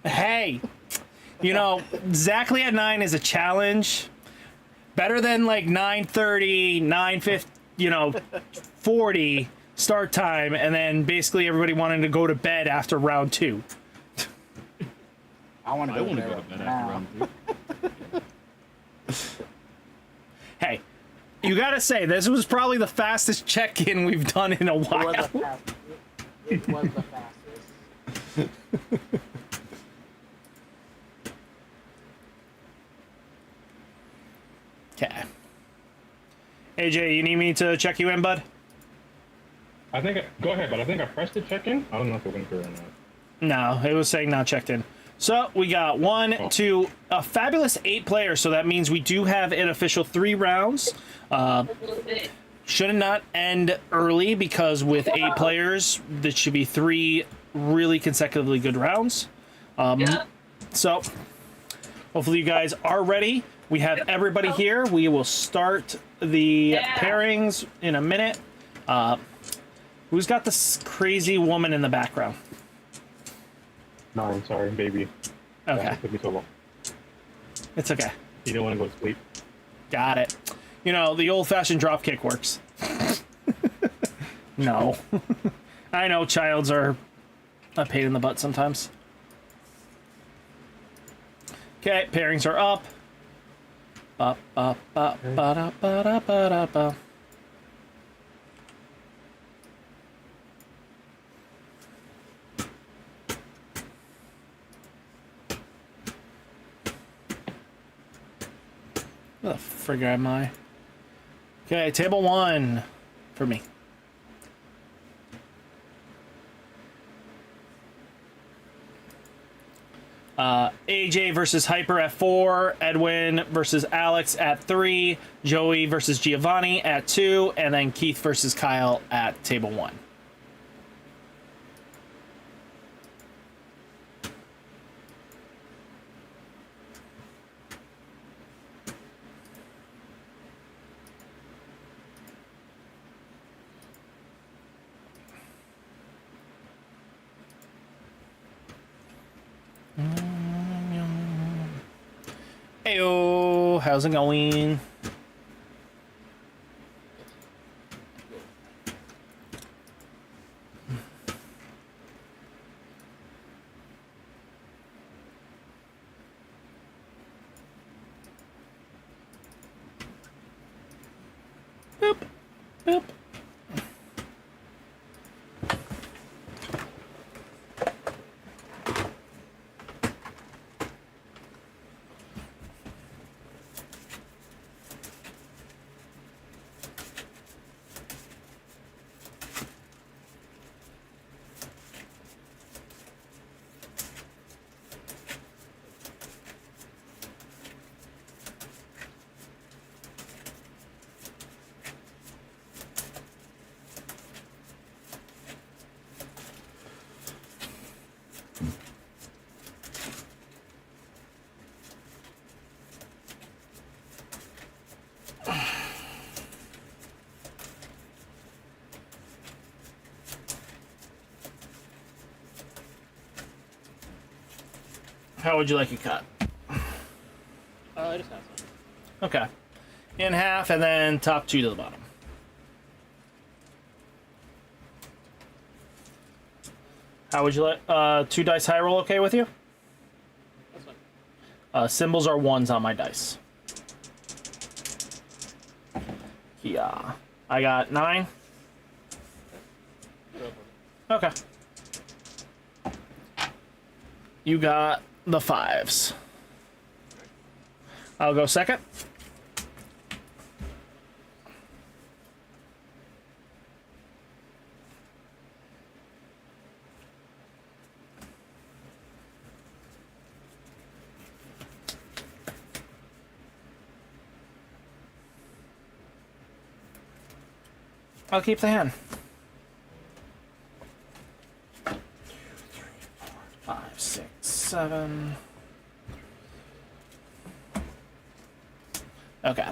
Hey, you know, exactly at 9 is a challenge. Better than like 9:30, 9:50, 40 start time, and then basically everybody wanting to go to bed after round 2. I want to go to bed after round 2. Hey, you gotta say, this was probably the fastest check-in we've done in a while. It was the fastest. Okay. AJ, you need me to check you in, bud? Go ahead, but I think I pressed the check-in. I don't know if it went through or not. No, it was saying not checked in. So we got a fabulous 8 players. So that means we do have an official 3 rounds. Should not end early because with 8 players, this should be 3 really consecutively good rounds. So hopefully you guys are ready. We have everybody here. We will start the pairings in a minute. Who's got this crazy woman in the background? No, I'm sorry, baby. Okay. It took me so long. It's okay. You don't want to go to sleep. Got it. You know, the old-fashioned drop kick works. No. I know childs are a pain in the butt sometimes. Okay, pairings are up. Ba ba ba ba da ba da ba da ba. Where the frig am I? Okay, table 1 for me. AJ versus Hyper at 4, Edwin versus Alex at 3, Joey versus Giovanni at 2, and then Keith versus Kyle at table 1. Heyo, how's it going? Boop, boop. How would you like it cut? I just have some. Okay. In half and then top 2 to the bottom. How would you like 2 dice high roll okay with you? That's fine. Symbols are 1s on my dice. Yeah. I got 9. Okay. You got the 5s. I'll go second. I'll keep the hand. 2, 3, 4, 5, 6, 7. Okay.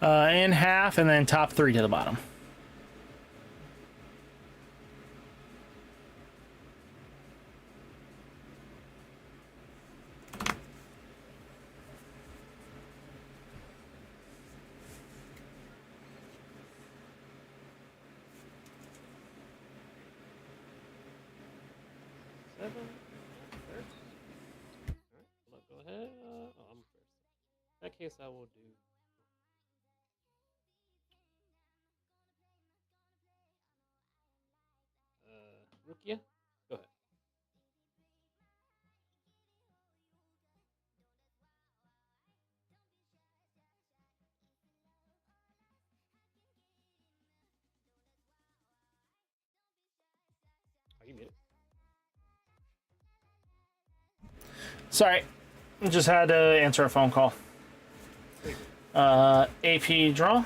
In half, and then top 3 to the bottom. Seven. First. Alright, go ahead. Oh, I'm first. In that case, I will do. Rukia, go ahead. Are you muted? Sorry, just had to answer a phone call. AP draw.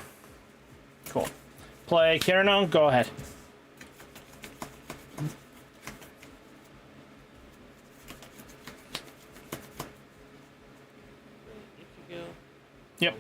Cool. Play Kiranon, go ahead. Ichigo. Yep.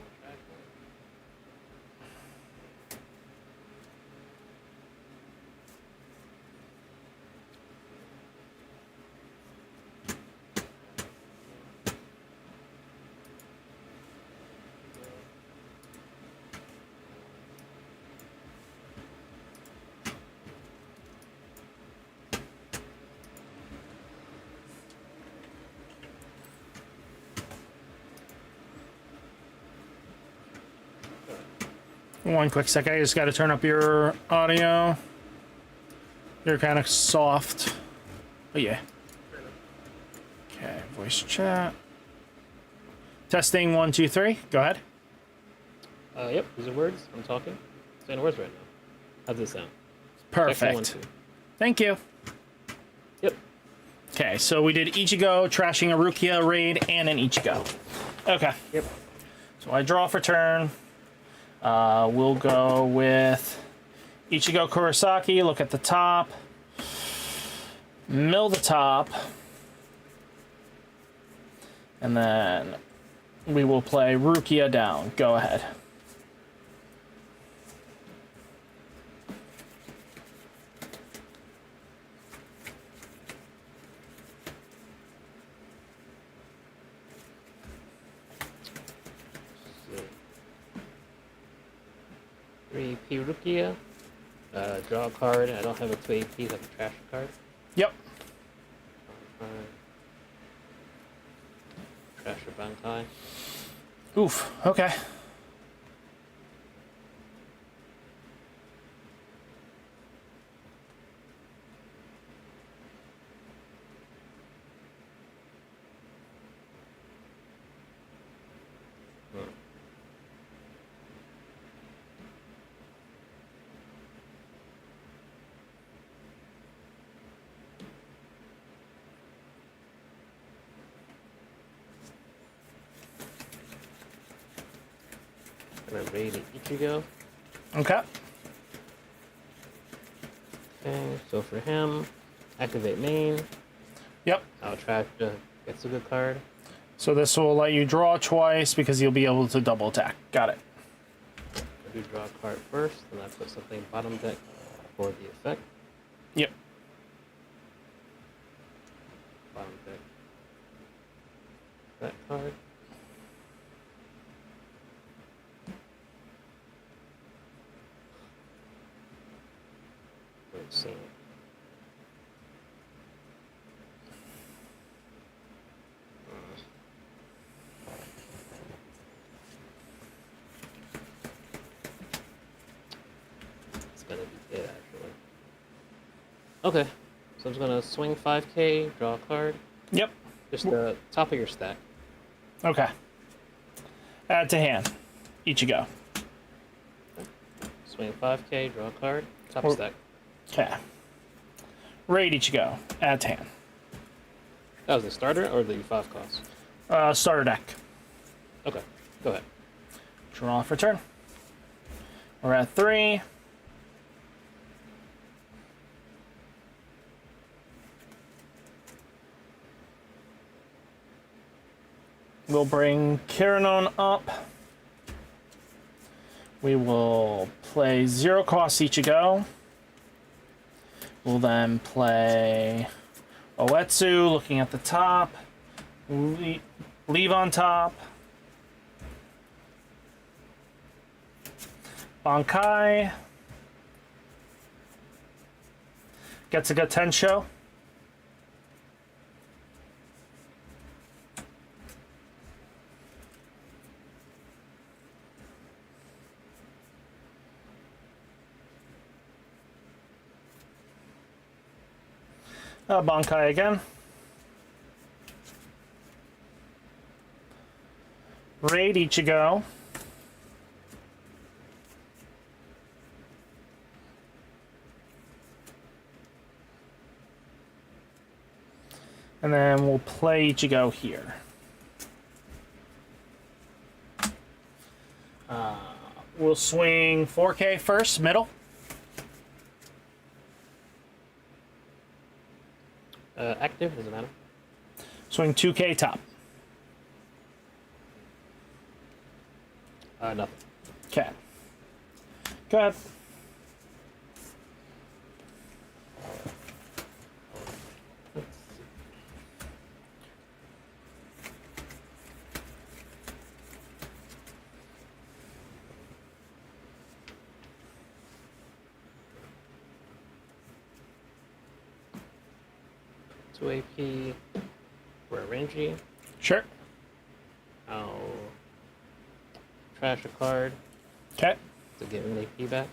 One quick sec, I just got to turn up your audio. You're kind of soft. But yeah. Okay, voice chat. Testing 1, 2, 3. Go ahead. Yep, these are words. I'm talking. Saying words right now. How's this sound? Perfect. Testing 1, 2. Thank you. Yep. Okay, so we did Ichigo, trashing a Rukia raid, and an Ichigo. Okay. Yep. So I draw for turn. We'll go with Ichigo Kurosaki. Look at the top. Mill the top. And then we will play Rukia down. Go ahead. Three Pirukia. Draw a card. I don't have a 2 AP, so I can trash a card. Yep. Trash a Bankai. Oof. Okay. And I'm ready to Ichigo. Okay. Okay, so for him, activate main. Yep. I'll trash the Getsuga card. So this will let you draw twice because you'll be able to double attack. Got it. I do draw a card first, and I put something bottom deck for the effect. Yep. Bottom deck. That card. Let's see. It's gonna be it, actually. Okay, so I'm just gonna swing 5k, draw a card. Yep. Just the top of your stack. Okay. Add to hand. Ichigo. Swing 5k, draw a card, top Or- stack. Okay. Raid Ichigo. Add to hand. That was the starter or the 5 cost? Starter deck. Okay, go ahead. Draw for turn. We're at 3. We'll bring Kiranon up. We will play 0 cost Ichigo. We'll then play Oetsu, looking at the top. Leave on top. Bankai. Getsuga Tensho. Bankai again. Raid Ichigo. And then we'll play Ichigo here. We'll swing 4K first, middle. Active, doesn't matter. Swing 2K top. Nothing. Okay. Go ahead. Two AP for a Renji. Sure. I'll trash a card Okay. to get an AP back.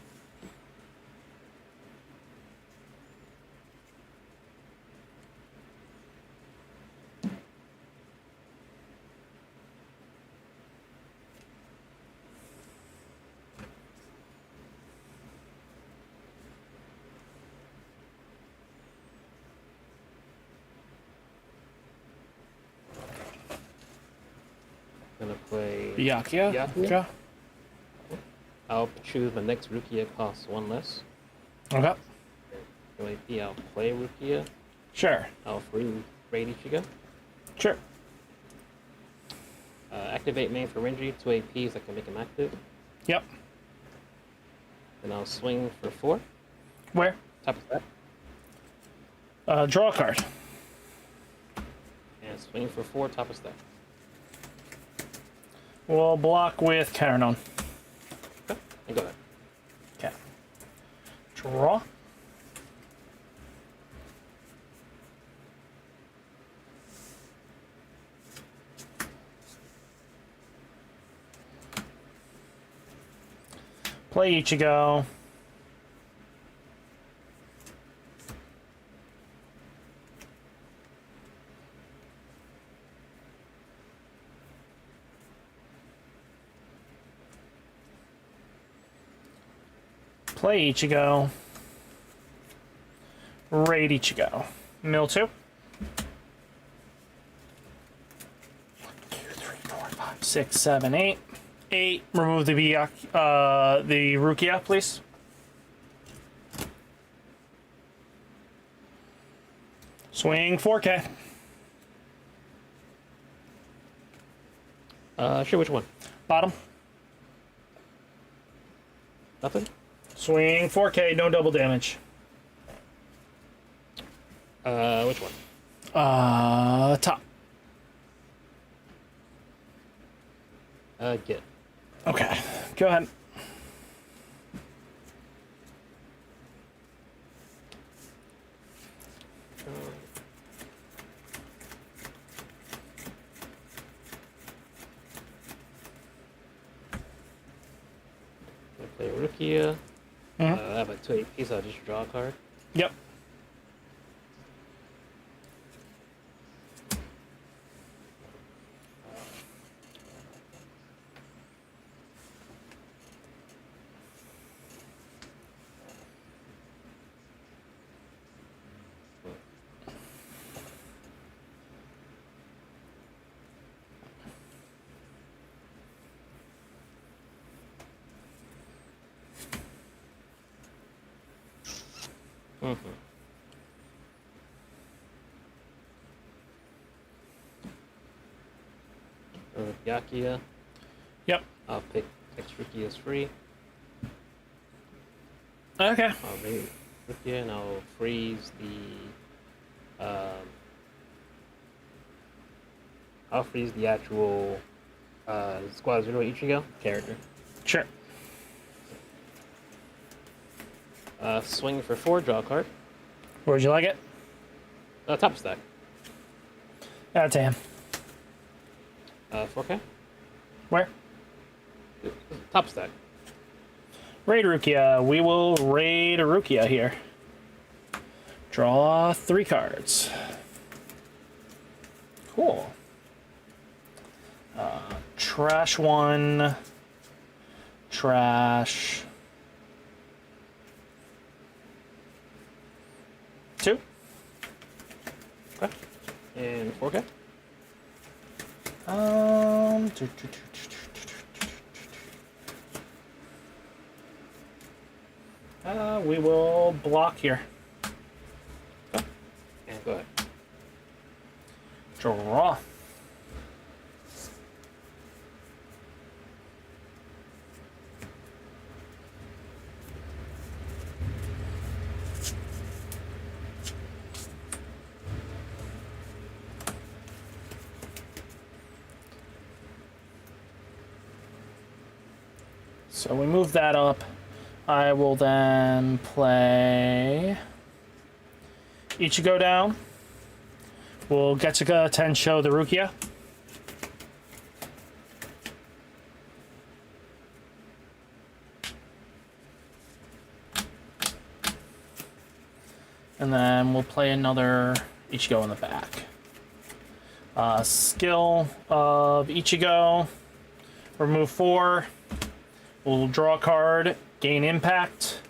Gonna play Byakuya. Byakuya? Okay. I'll choose my next Rukia, costs 1 less. Okay. No AP, I'll play Rukia. Sure. I'll free Raid Ichigo. Sure. Activate main for Renji, 2 APs, I can make him active. Yep. Then I'll swing for 4. Where? Top of that. Draw a card. And swing for 4, top of stack. We'll block with Karanon. Okay, and go ahead. Okay. Draw. Play Ichigo. Play Ichigo. Raid Ichigo. Mill 2. 1, 2, 3, 4, 5, 6, 7, 8. 8. Remove the Rukia, please. Swing 4K. Sure, which one? Bottom. Nothing? Swing 4K, no double damage. Which one? Top. Get. Okay, go ahead. I play Rukia. Mhm. I have a 2 AP, so I'll just draw a card. Yep. Mm-hmm. Yakia. Yep. I'll pick X Ruki as free. Okay. I'll bring Rukia and I'll freeze the. I'll freeze the actual Squad Zero Ichigo character. Sure. Swing for 4, draw a card. Where'd you like it? Top stack. That's him. 4K. Where? Top stack. Raid Rukia. We will raid Rukia here. Draw 3 cards. Cool. Trash 1. Trash 2. Okay. And 4K. We will block here. And go ahead. Draw. So we move that up. I will then play Ichigo down. We'll Getsuga Tensho the Rukia. And then we'll play another Ichigo in the back. Skill of Ichigo. Remove 4. We'll draw a card, gain impact,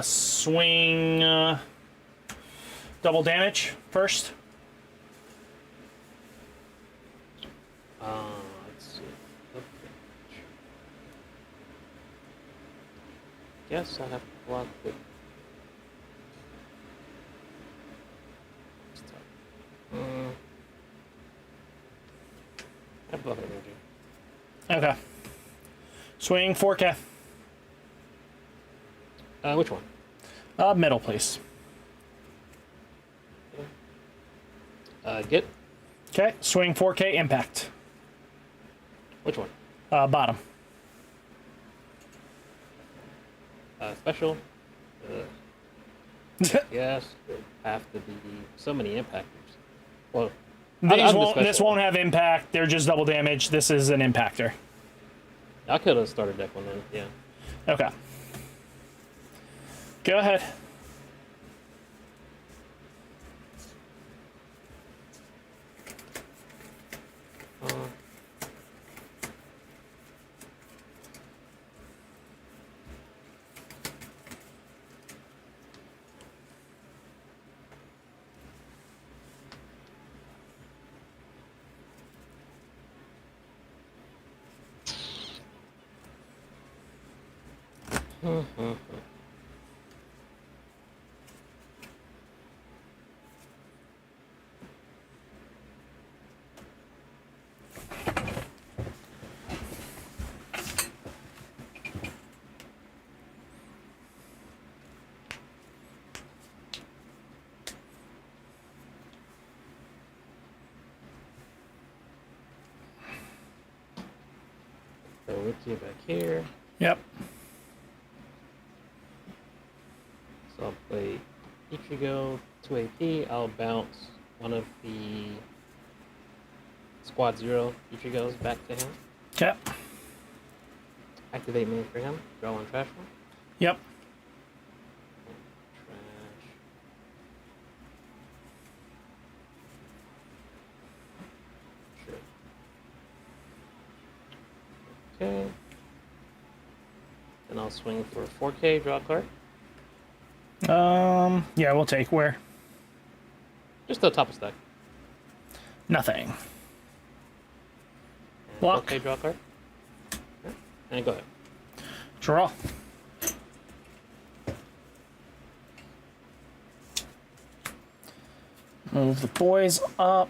swing double damage first. Let's see. Guess I have to block it. I block energy. Okay. Swing 4K. Which one? Middle, please. Get. Okay. Swing 4K impact. Which one? Bottom. Special. Yes. Have to be so many impactors. Well, This won't have impact. They're just double damage. This is an impactor. I could have started deck one then. Yeah. Okay. Go ahead. So Rukia back here. Yep. So I'll play Ichigo, 2 AP. I'll bounce one of the Squad Zero Ichigos back to him. Okay. Activate main for him. Draw one trash one. Yep. Trash. Sure. Okay. Then I'll swing for 4K, draw a card. Yeah, we'll take where? Just the top of stack. Nothing. And Block. 4K, draw a card. Okay. And go ahead. Draw. Move the boys up.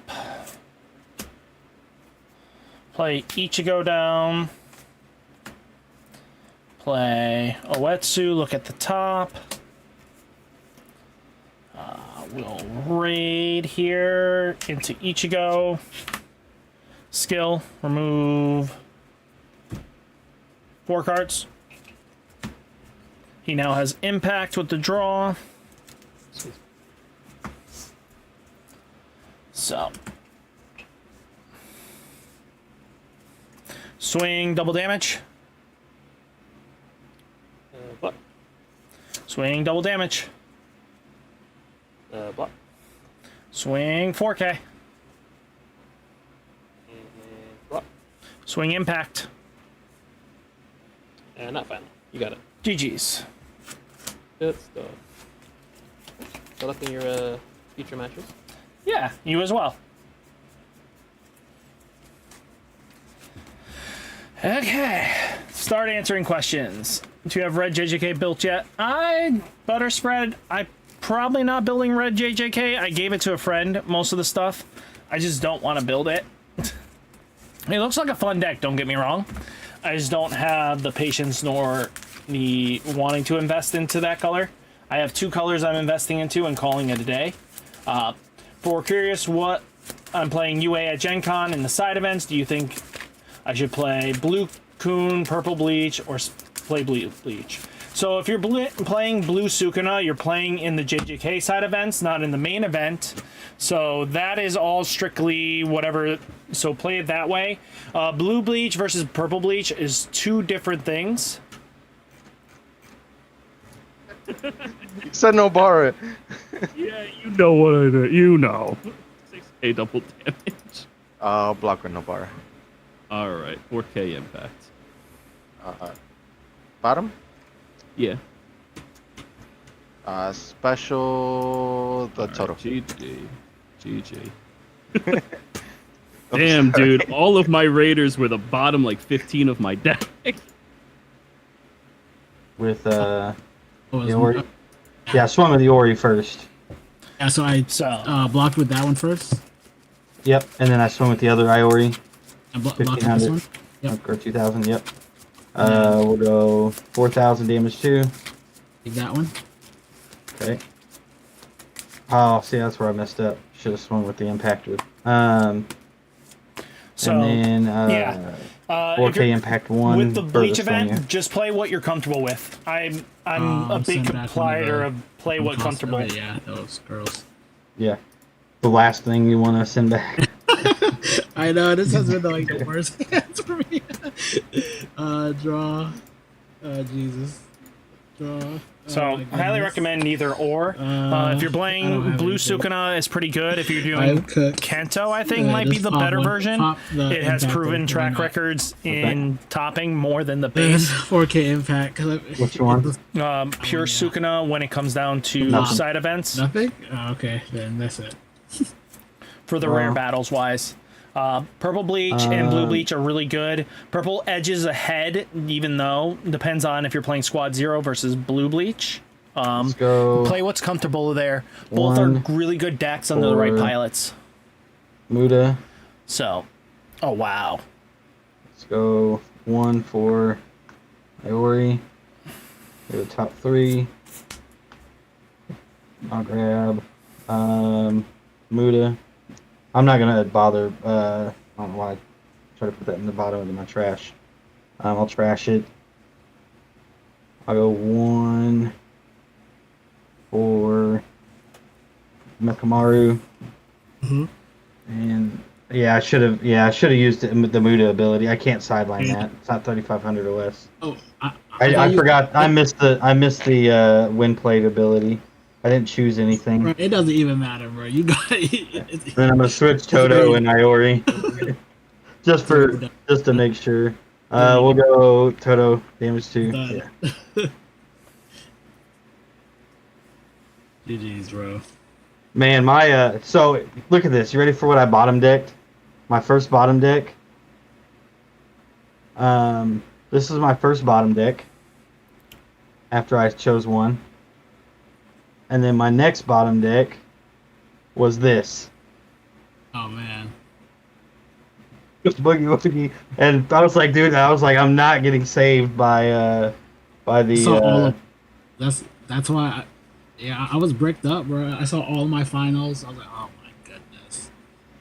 Play Ichigo down. play Oetsu, look at the top. We'll raid here into Ichigo. Skill, remove 4 cards. He now has impact with the draw. So. Swing, double damage. Block. Swing, double damage. Block. Swing, 4K. Block. Swing, impact. And not final. You got it. GG's. Good stuff. Good luck in your future matches. Yeah, you as well. Okay, start answering questions. Do you have red JJK built yet? Butter spread. I probably not building red JJK. I gave it to a friend, most of the stuff. I just don't want to build it. It looks like a fun deck, don't get me wrong. I just don't have the patience nor the wanting to invest into that color. I have 2 colors I'm investing into and calling it a day. For curious what I'm playing UA at Gen Con in the side events, do you think I should play Blue Coon, Purple Bleach, or play Bleach? So if you're playing Blue Sukuna, you're playing in the JJK side events, not in the main event. So that is all strictly whatever, so play it that way. Blue Bleach versus Purple Bleach is 2 different things. You said no bar. Yeah, you know what I do. You know. 6k double damage. Block with no bar. Alright, 4k impact. Bottom? Yeah. Special the total. GG. GG. Damn, dude. All of my raiders were the bottom, like, 15 of my deck. With the Ori. Yeah, I swung with the Ori first. Yeah, so I blocked with that one first. Yep, and then I swung with the other Iori. I blocked with this one. Yep. Or 2,000, yep. We'll go 4,000 damage too. Take that one. Okay. Oh, see, that's where I messed up. Should have swung with the impactor. So, and then, yeah. 4K impact 1. With the Bleach furthest one, event, yeah. just play what you're comfortable with. I'm a big send back complier one of play what comfortable. Yeah, those girls. Yeah. The last thing you want to send back. I know, this has been like the worst hands for me. Draw. Jesus. Draw. So, I highly recommend neither or. If you're playing Blue Sukuna, it's pretty good. If you're doing Kanto, I think might be the better version. It has proven track records in topping more than the base. 4K impact. Which one? Pure Sukuna when it comes down to side events. Nothing? Oh, okay, then that's it. For the rare battles wise. Purple Bleach and Blue Bleach are really good. Purple edges ahead, even though depends on if you're playing Squad 0 versus Blue Bleach. Let's go. Play what's comfortable there. Both are really good decks under the right pilots. Muda. So, oh wow. Let's go 1 for Iori. Go to top 3. I'll grab Muda. I'm not gonna bother. I don't know why I try to put that in the bottom of my trash. I'll trash it. I'll go 1 for Mekamaru. And yeah, I should have used the Muda ability. I can't sideline that. It's not 3,500 or less. Oh, I forgot. I missed the wind plate ability. I didn't choose anything. Bro, it doesn't even matter, bro. You got it. Then I'm gonna switch Toto and Iori, just to make sure. We'll go Toto damage 2. Yeah. GG's, bro. Man, my so look at this. You ready for what I bottom decked? My first bottom deck. This is my first bottom deck. After I chose one. And then my next bottom deck was this. Oh man. Boogie Woogie. And I was like, dude, I'm not getting saved by by I the. saw all of that's why. I was bricked up, bro. I saw all my finals. I was like, oh my goodness.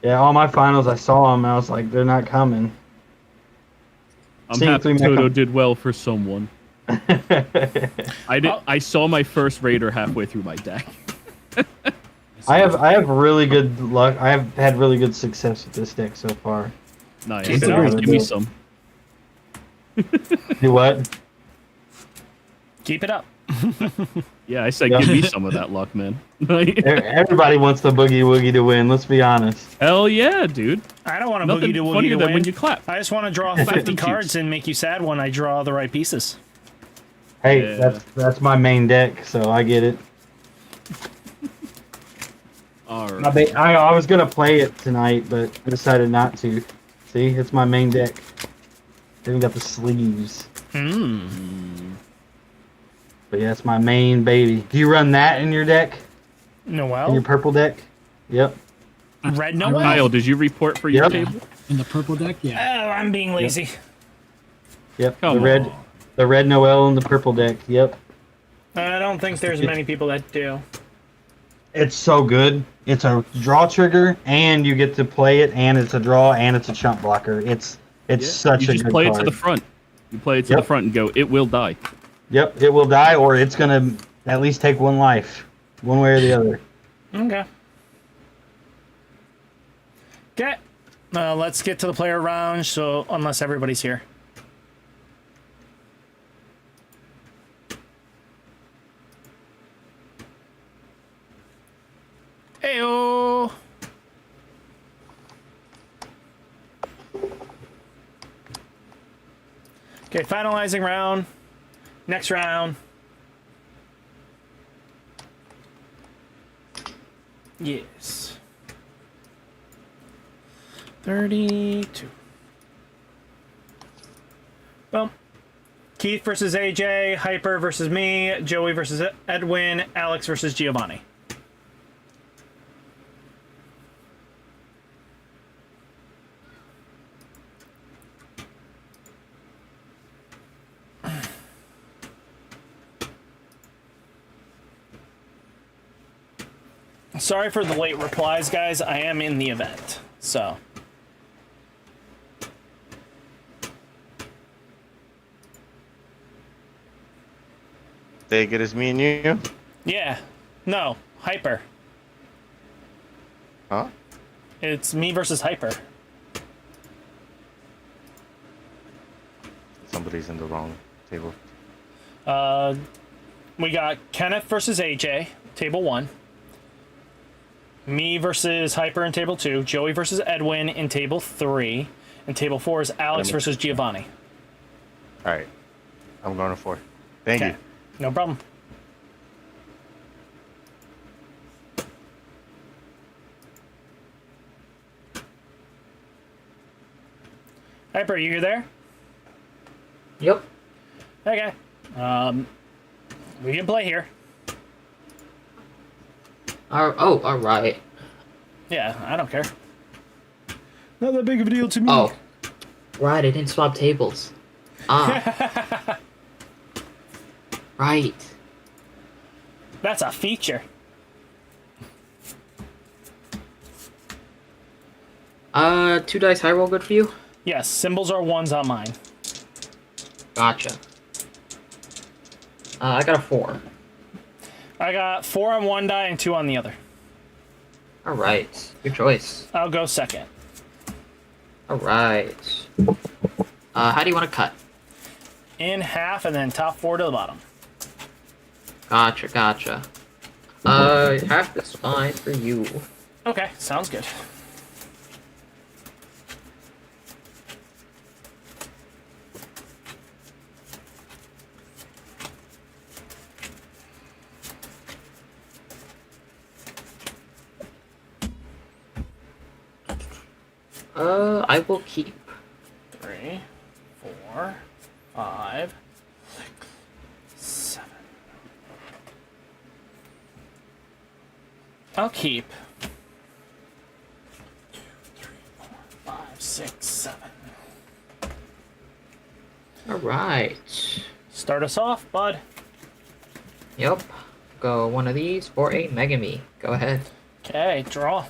Yeah, all my finals. I saw them. I was like, they're not coming. I'm Seeing happy three Toto Mecca- did well for someone. I saw my first raider halfway through my deck. I have really good luck. I have had really good success with this deck so far. Nice. Keep it up. Give me some. Do what? Keep it up. Yeah, I said Yeah. give me some of that luck, man. Everybody wants the boogie woogie to win. Let's be honest. Hell yeah, dude. I don't want to Nothing boogie to woogie funnier to than win. when you clap. I just want to draw 50 cards and make you sad when I draw the right pieces. Hey, Yeah. that's my main deck, so I get it. All right. I was gonna play it tonight, but I decided not to. See, it's my main deck. Even got the sleeves. But yeah, it's my main baby. Do you run that in your deck? In your Noel? purple deck? Yep. Red Noel? Kyle, did you report for your Yep. table? In the purple deck, Oh, yeah. I'm being lazy. Yep. Come The red Noel and the purple deck. Yep. I don't think there's many people that do. It's so good. It's a draw trigger, and you get to play it, and it's a draw, and it's a chump blocker. It's such You a just good play card. it to the front. You play it to Yep. the front and go, it will die. Yep, it will die, or it's gonna at least take one life, one way or the other. Okay. Okay. Let's get to the player round, so unless everybody's here. Heyo. Okay, finalizing round. Next round. Yes. 32. Well, Keith versus AJ, Hyper versus me, Joey versus Edwin, Alex versus Giovanni. Sorry for the late replies, guys. I am in the event, so. Take it as me and you? Yeah. No. Hyper. Huh? It's me versus Hyper. Somebody's in the wrong table. We got Kenneth versus AJ, table 1. Me versus Hyper in table 2. Joey versus Edwin in table 3. And table 4 is Alex versus Giovanni. Alright. I'm going to 4. Thank Okay. you. No problem. Hyper, you there? Yep. Okay. We can play here. All right. Yeah, I don't care. Not that big of a deal to me. Oh. Right, I didn't swap tables. Ah. Right. That's a feature. 2 dice high roll good for you? Yes, symbols are 1s on mine. Gotcha. I got a 4. I got 4 on one die and 2 on the other. Alright. Good choice. I'll go second. Alright. How do you want to cut? In half and then top 4 to the bottom. Gotcha. Half is fine for you. Okay, sounds good. I will keep. 3, 4, 5, 6, 7. I'll keep. 2, 3, 4, 5, 6, 7. Alright. Start us off, bud. Yep. Go one of these for a Megami. Go ahead. Okay, draw.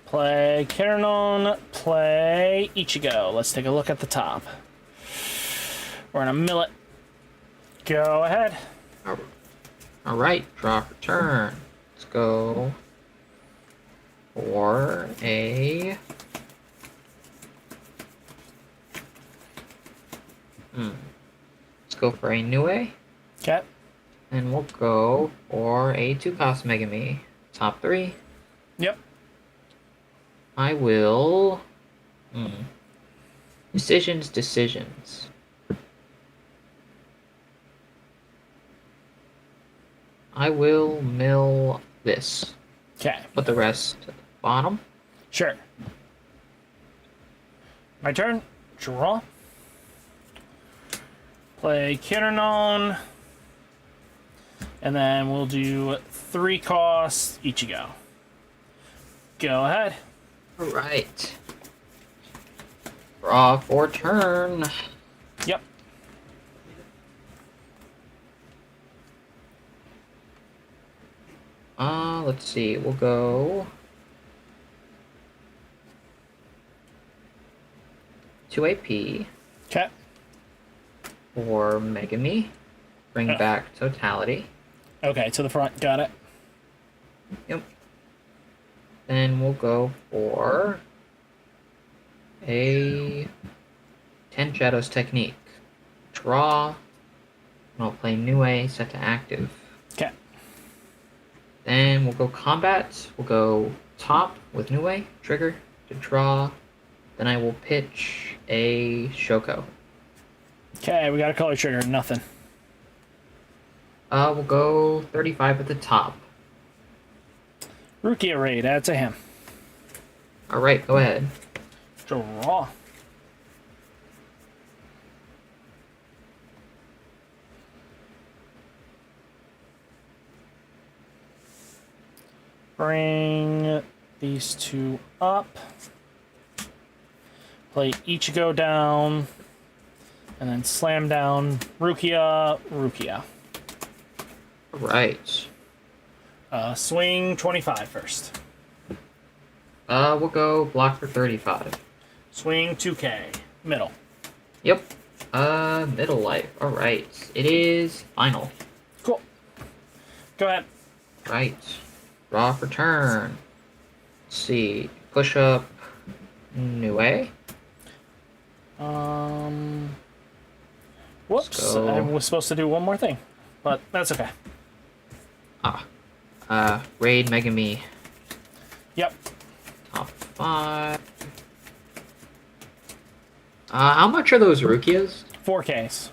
Play Keranon, play Ichigo. Let's take a look at the top. We're in a millet. Go ahead. All right. Draw for turn. Let's go for a. Let's go for a Nue. Okay. And we'll go for a 2-cost Megami. Top 3. Yep. I will. Decisions. I will mill this. Okay. Put the rest at the bottom. Sure. My turn. Draw. Play Keranon. And then we'll do 3 costs Ichigo. Go ahead. All right. Draw for turn. Yep. Let's see. We'll go 2 AP Okay. for Megami. Bring back Totality. Okay, to the front. Got it. Yep. Then we'll go for a 10 Shadows Technique. Draw. And I'll play Nue, set to active. Okay. Then we'll go combat. We'll go top with Nue, trigger to draw. Then I will pitch a Shoko. Okay, we got a color trigger. Nothing. We'll go 35 at the top. Rukia raid. Add to him. All right, go ahead. Draw. Bring these 2 up. Play Ichigo down. And then slam down Rukia. All right. Swing 25 first. We'll go block for 35. Swing 2K. Middle. Yep. Middle life. All right. It is final. Cool. Go ahead. Right. Draw for turn. Let's see. Push up. Nue. Whoops. go. I was supposed to do one more thing, but that's okay. Raid Megami. Yep. Top 5. How much are those Rukias? 4Ks.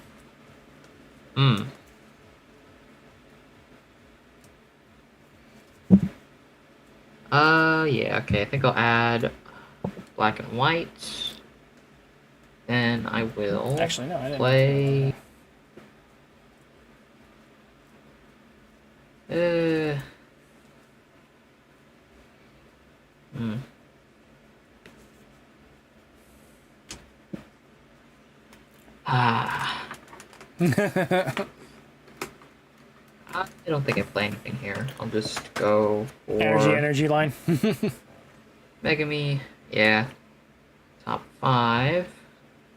Yeah, okay. I think I'll add black and white. Then I will Actually, no, I didn't. play. I don't think I play anything here. I'll just go for Energy line. Megami. Yeah. Top 5.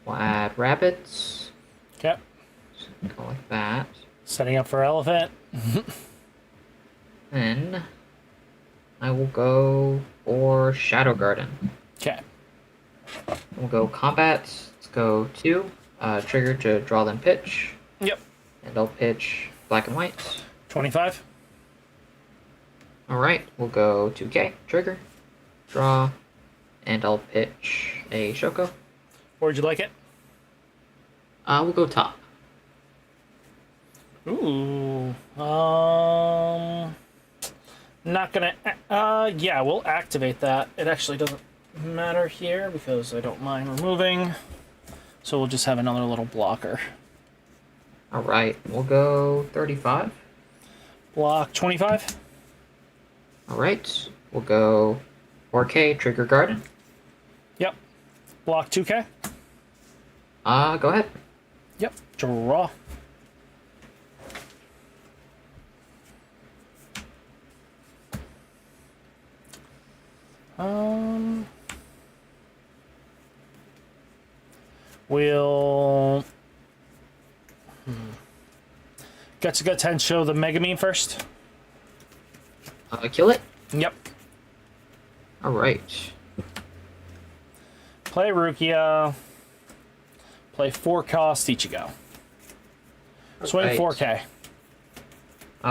We'll add rabbits. Okay. Just go like that. Setting up for elephant. Then I will go for Shadow Garden. Okay. We'll go combat. Let's go 2. Trigger to draw then pitch. Yep. And I'll pitch black and white. 25. Alright, we'll go 2K. Trigger. Draw. And I'll pitch a Shoko. Where'd you like it? We'll go top. Ooh. Not gonna. Yeah, we'll activate that. It actually doesn't matter here because I don't mind removing. So we'll just have another little blocker. Alright, we'll go 35. Block 25. Alright, we'll go 4K. Trigger Garden. Yep. Block 2K. Go ahead. Yep. Draw. We'll get to go 10 show the Megamine first. Kill it. Yep. All right. Play Rukia. Play 4 cost Ichigo. Swing Right. 4K.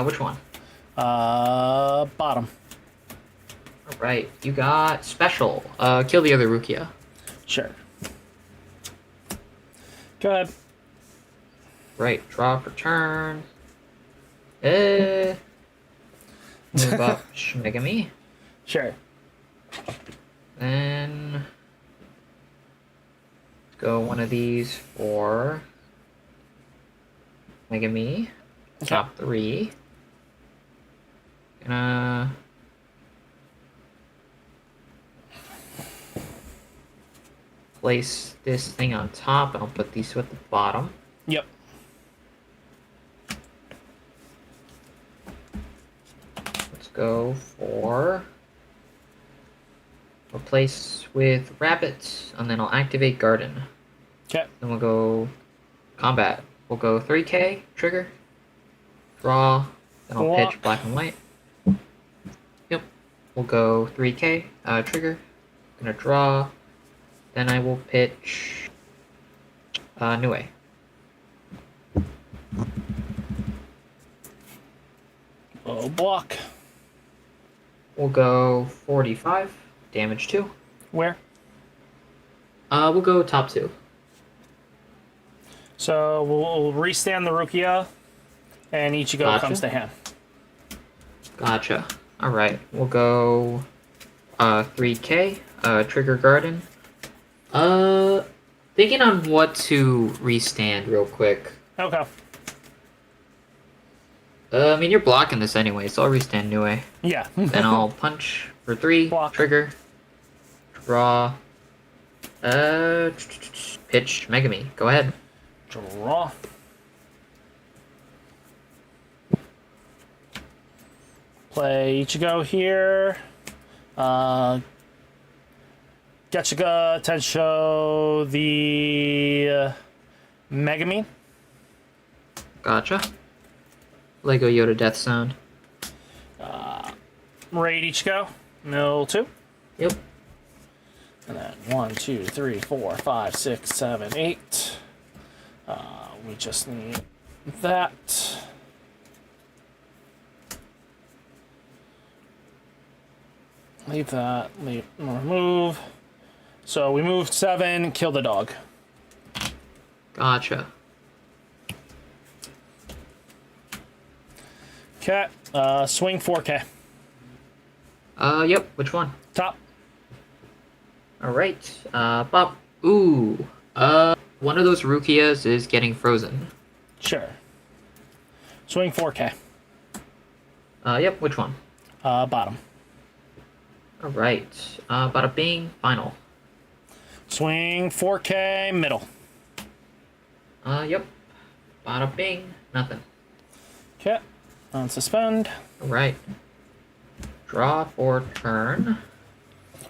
Which one? Bottom. All right. You got special. Kill the other Rukia. Sure. Go ahead. Right. Draw for turn. Move up Megami. Sure. Then go one of these for Megami. Top 3. Gonna place this thing on top, and I'll put these at the bottom. Yep. Let's go for replace with rabbits, and then I'll activate garden. Okay. Then we'll go combat. We'll go 3K trigger, draw, then I'll pitch black and white. Yep. We'll go 3K trigger, gonna draw, then I will pitch Nue. Oh, block. We'll go 45, damage 2. Where? We'll go top 2. So we'll restand the Rukia, and Ichigo Gotcha. comes to hand. Gotcha. Alright, we'll go 3K, trigger garden. Thinking on what to restand real quick. Okay. I mean, you're blocking this anyway, so I'll restand Nue. Yeah. Then I'll punch for 3, Block. trigger, draw, pitch Megami. Go ahead. Draw. Play Ichigo here. Getsuga Tensho the Megamine. Gotcha. Lego Yoda Death Sound. Raid Ichigo. Mill 2. Yep. And then 1, 2, 3, 4, 5, 6, 7, 8. We just need that. Leave that. Remove. So we moved 7. Kill the dog. Gotcha. Okay. Swing 4K. Yep. Which one? Top. Alright. Bob. Ooh. One of those Rukias is getting frozen. Sure. Swing 4K. Yep. Which one? Bottom. Alright. Bada bing. Final. Swing 4K. Middle. Yep. Bada bing. Nothing. Okay. Unsuspend. Alright. Draw for turn.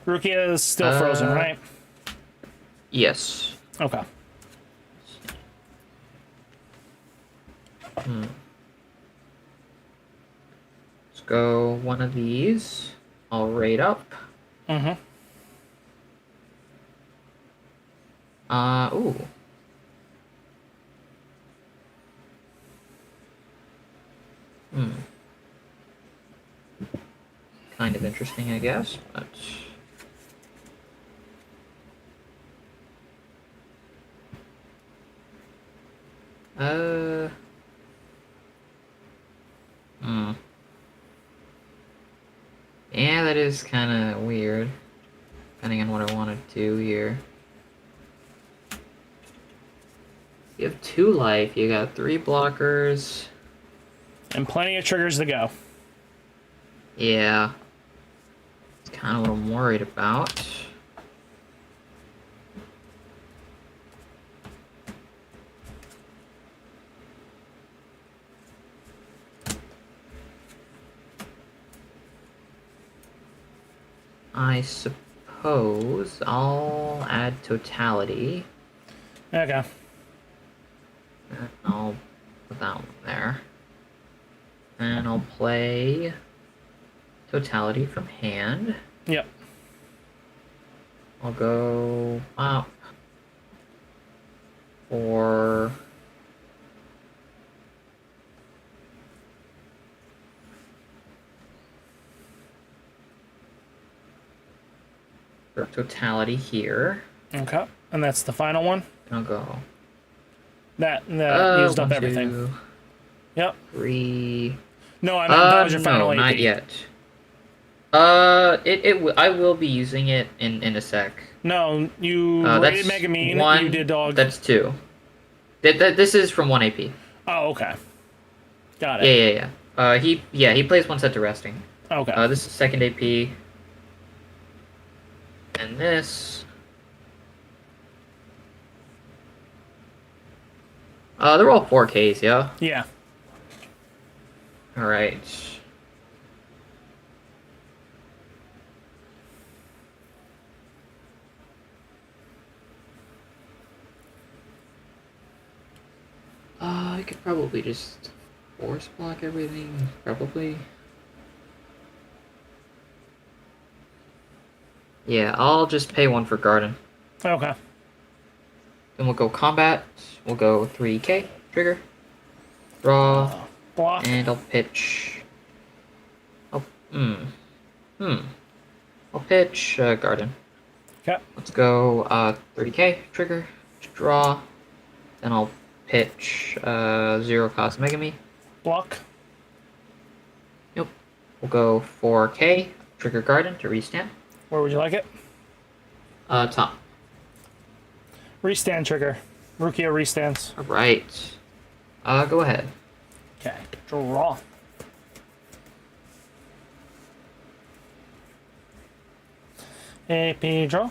Rukia is still frozen, right? Yes. Okay. Let's go one of these. I'll raid up. Mm-hmm. Ooh. Kind of interesting, I guess, but... Yeah, that is kind of weird. Depending on what I want to do here. You have 2 life, you got 3 blockers. And plenty of triggers to go. Yeah. It's kind of what I'm worried about. I suppose I'll add totality. Okay. And I'll put that one there. And I'll play totality from hand. Yep. I'll go up for totality here. Okay. And that's the final one? And I'll go That used up 1, everything. 2, Yep. 3. No, I meant that was your final no, AP. not yet. I will be using it in a sec. No, you That's rated Megamine, one. you did dog. That's 2. This is from 1 AP. Oh, okay. Got Yeah, it. yeah. He plays 1 set to resting. Okay. This is 2nd AP. And this. They're all 4Ks, yeah? Yeah. Alright. I could probably just force block everything, probably. Yeah, I'll just pay 1 for garden. Okay. Then we'll go combat. We'll go 3K, trigger. Draw. Block. And I'll pitch. Oh, I'll pitch garden. Okay. Let's go 30K, trigger. Draw. Then I'll pitch 0 cost Megami. Block. Nope. We'll go 4K, trigger garden to restand. Where would you like it? Top. Restand trigger. Rukia restands. Alright. Go ahead. Okay. Draw. AP draw.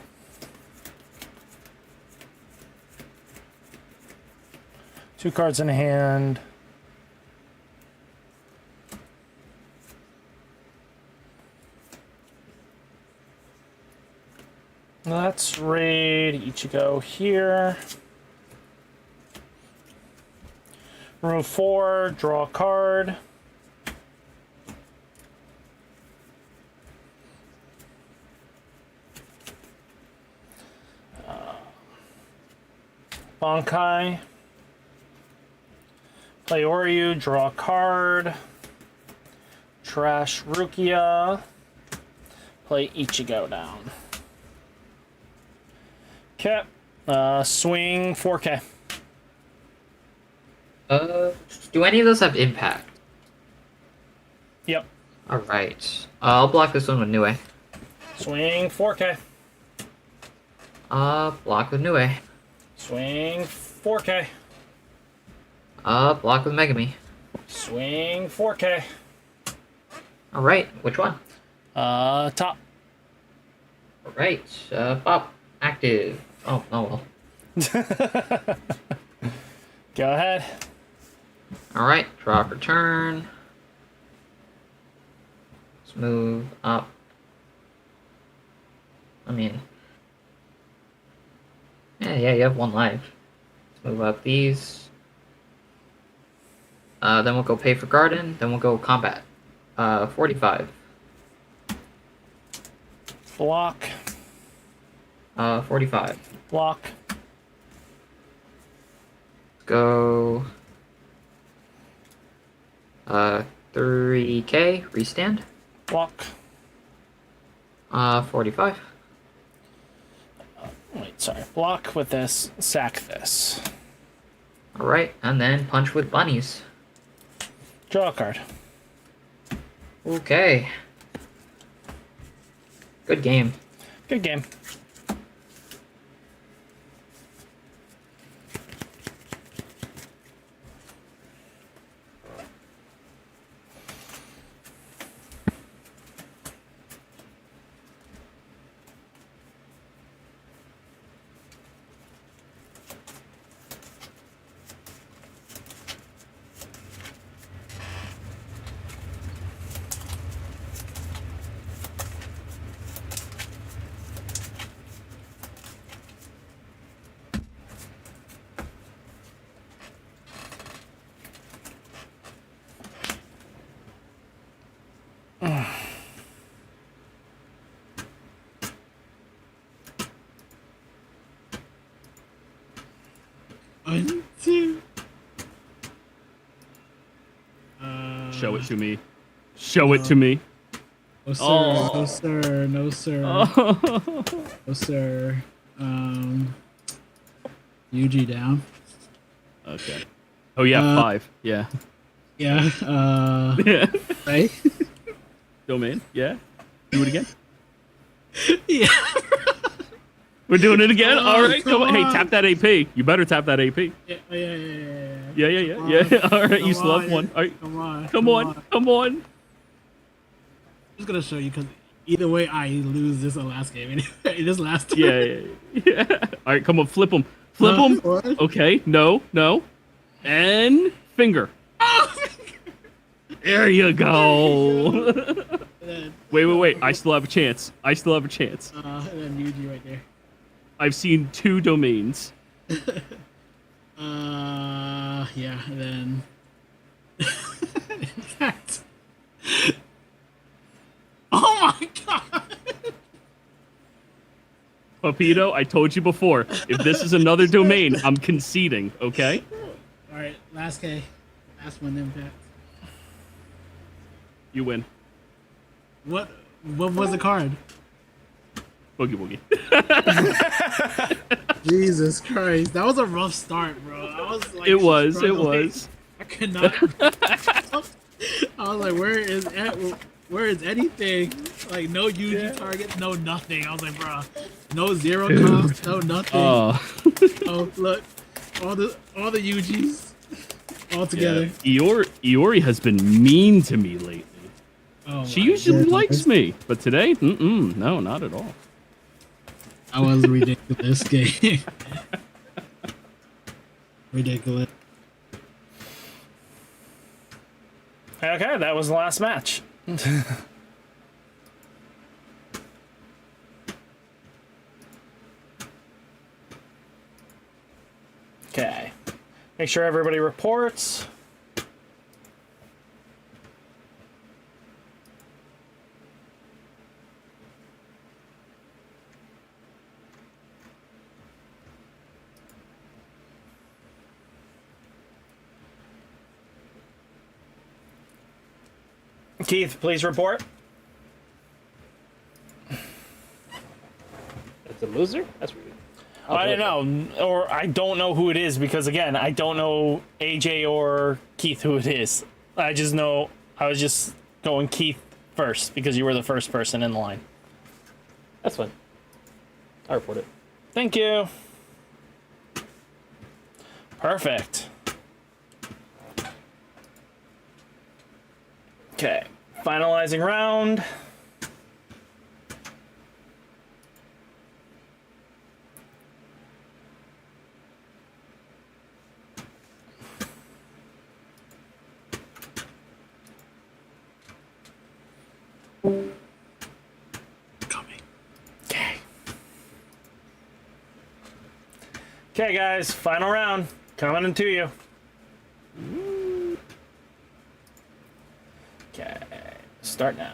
Two cards in hand. Let's raid Ichigo here. Room 4, draw a card. Bankai. Play Oryu, draw a card. Trash Rukia. Play Ichigo down. Okay. Swing 4K. Do any of those have impact? Yep. Alright. I'll block this one with Nue. Swing 4K. Block with Nue. Swing 4K. Block with Megami. Swing 4K. Alright, which one? Top. Alright, Pop. Active. Oh well. Go ahead. Alright, draw for turn. Let's move up. I mean... Yeah, you have 1 life. Let's move up these. Then we'll go pay for garden, then we'll go combat. 45. Block. 45. Block. Go 3K, restand. Block. 45. Wait, sorry. Block with this, sack this. Alright, and then punch with bunnies. Draw a card. Okay. Good game. Good game. 1, 2. Show it to me. Show it to me. No sir, Oh. no sir, no sir, Oh. no sir. UG down. Okay. Oh yeah, 5. Yeah. Yeah. Yeah. Right? Domain. Yeah. Do it again. Yeah. We're doing it again. Come All on, right. Come on. come Hey, on. tap that AP. You better tap that AP. Yeah. All right. You still have one. All right. Come on. Come on. Come on. I'm just gonna show you because either way I lose this last game anyway. This last time. Yeah. All right. Come on. Flip them. Flip them. What? Okay. No. And finger. There you go. Wait. I still have a chance. And then UG right there. I've seen 2 domains. Yeah, and then. In fact. Oh my god! Papito, I told you before. If this is another domain, I'm conceding. Okay. Alright, last K. Last one, impact. You win. What was the card? Boogie. Jesus Christ, that was a rough start, bro. I was like, It was. struggling. I could not. I was like, where is anything? Like, no UG targets, no nothing. I was like, bro, no zero comps, no nothing. Oh. Oh, look, all the UGs all together. Iori has been mean to me lately. Oh, She my usually goodness. likes me, but today, no, not at all. That was a ridiculous game. Ridiculous. Okay, that was the last match. Okay. Make sure everybody reports. Keith, please report. It's a loser? That's weird. I don't know, or I don't know who it is because again, I don't know AJ or Keith who it is. I just know I was just going Keith first because you were the first person in the line. That's fine. I report it. Thank you. Perfect. Okay, finalizing round. Coming. Okay. Okay, guys, final round coming into you. Okay, start now.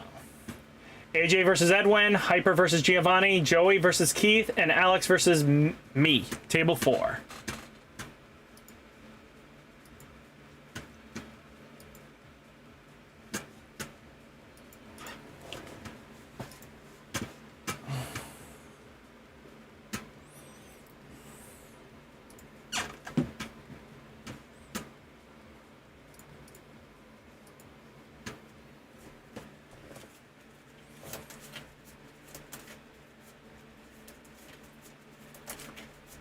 AJ versus Edwin, Hyper versus Giovanni, Joey versus Keith, and Alex versus me. Table 4.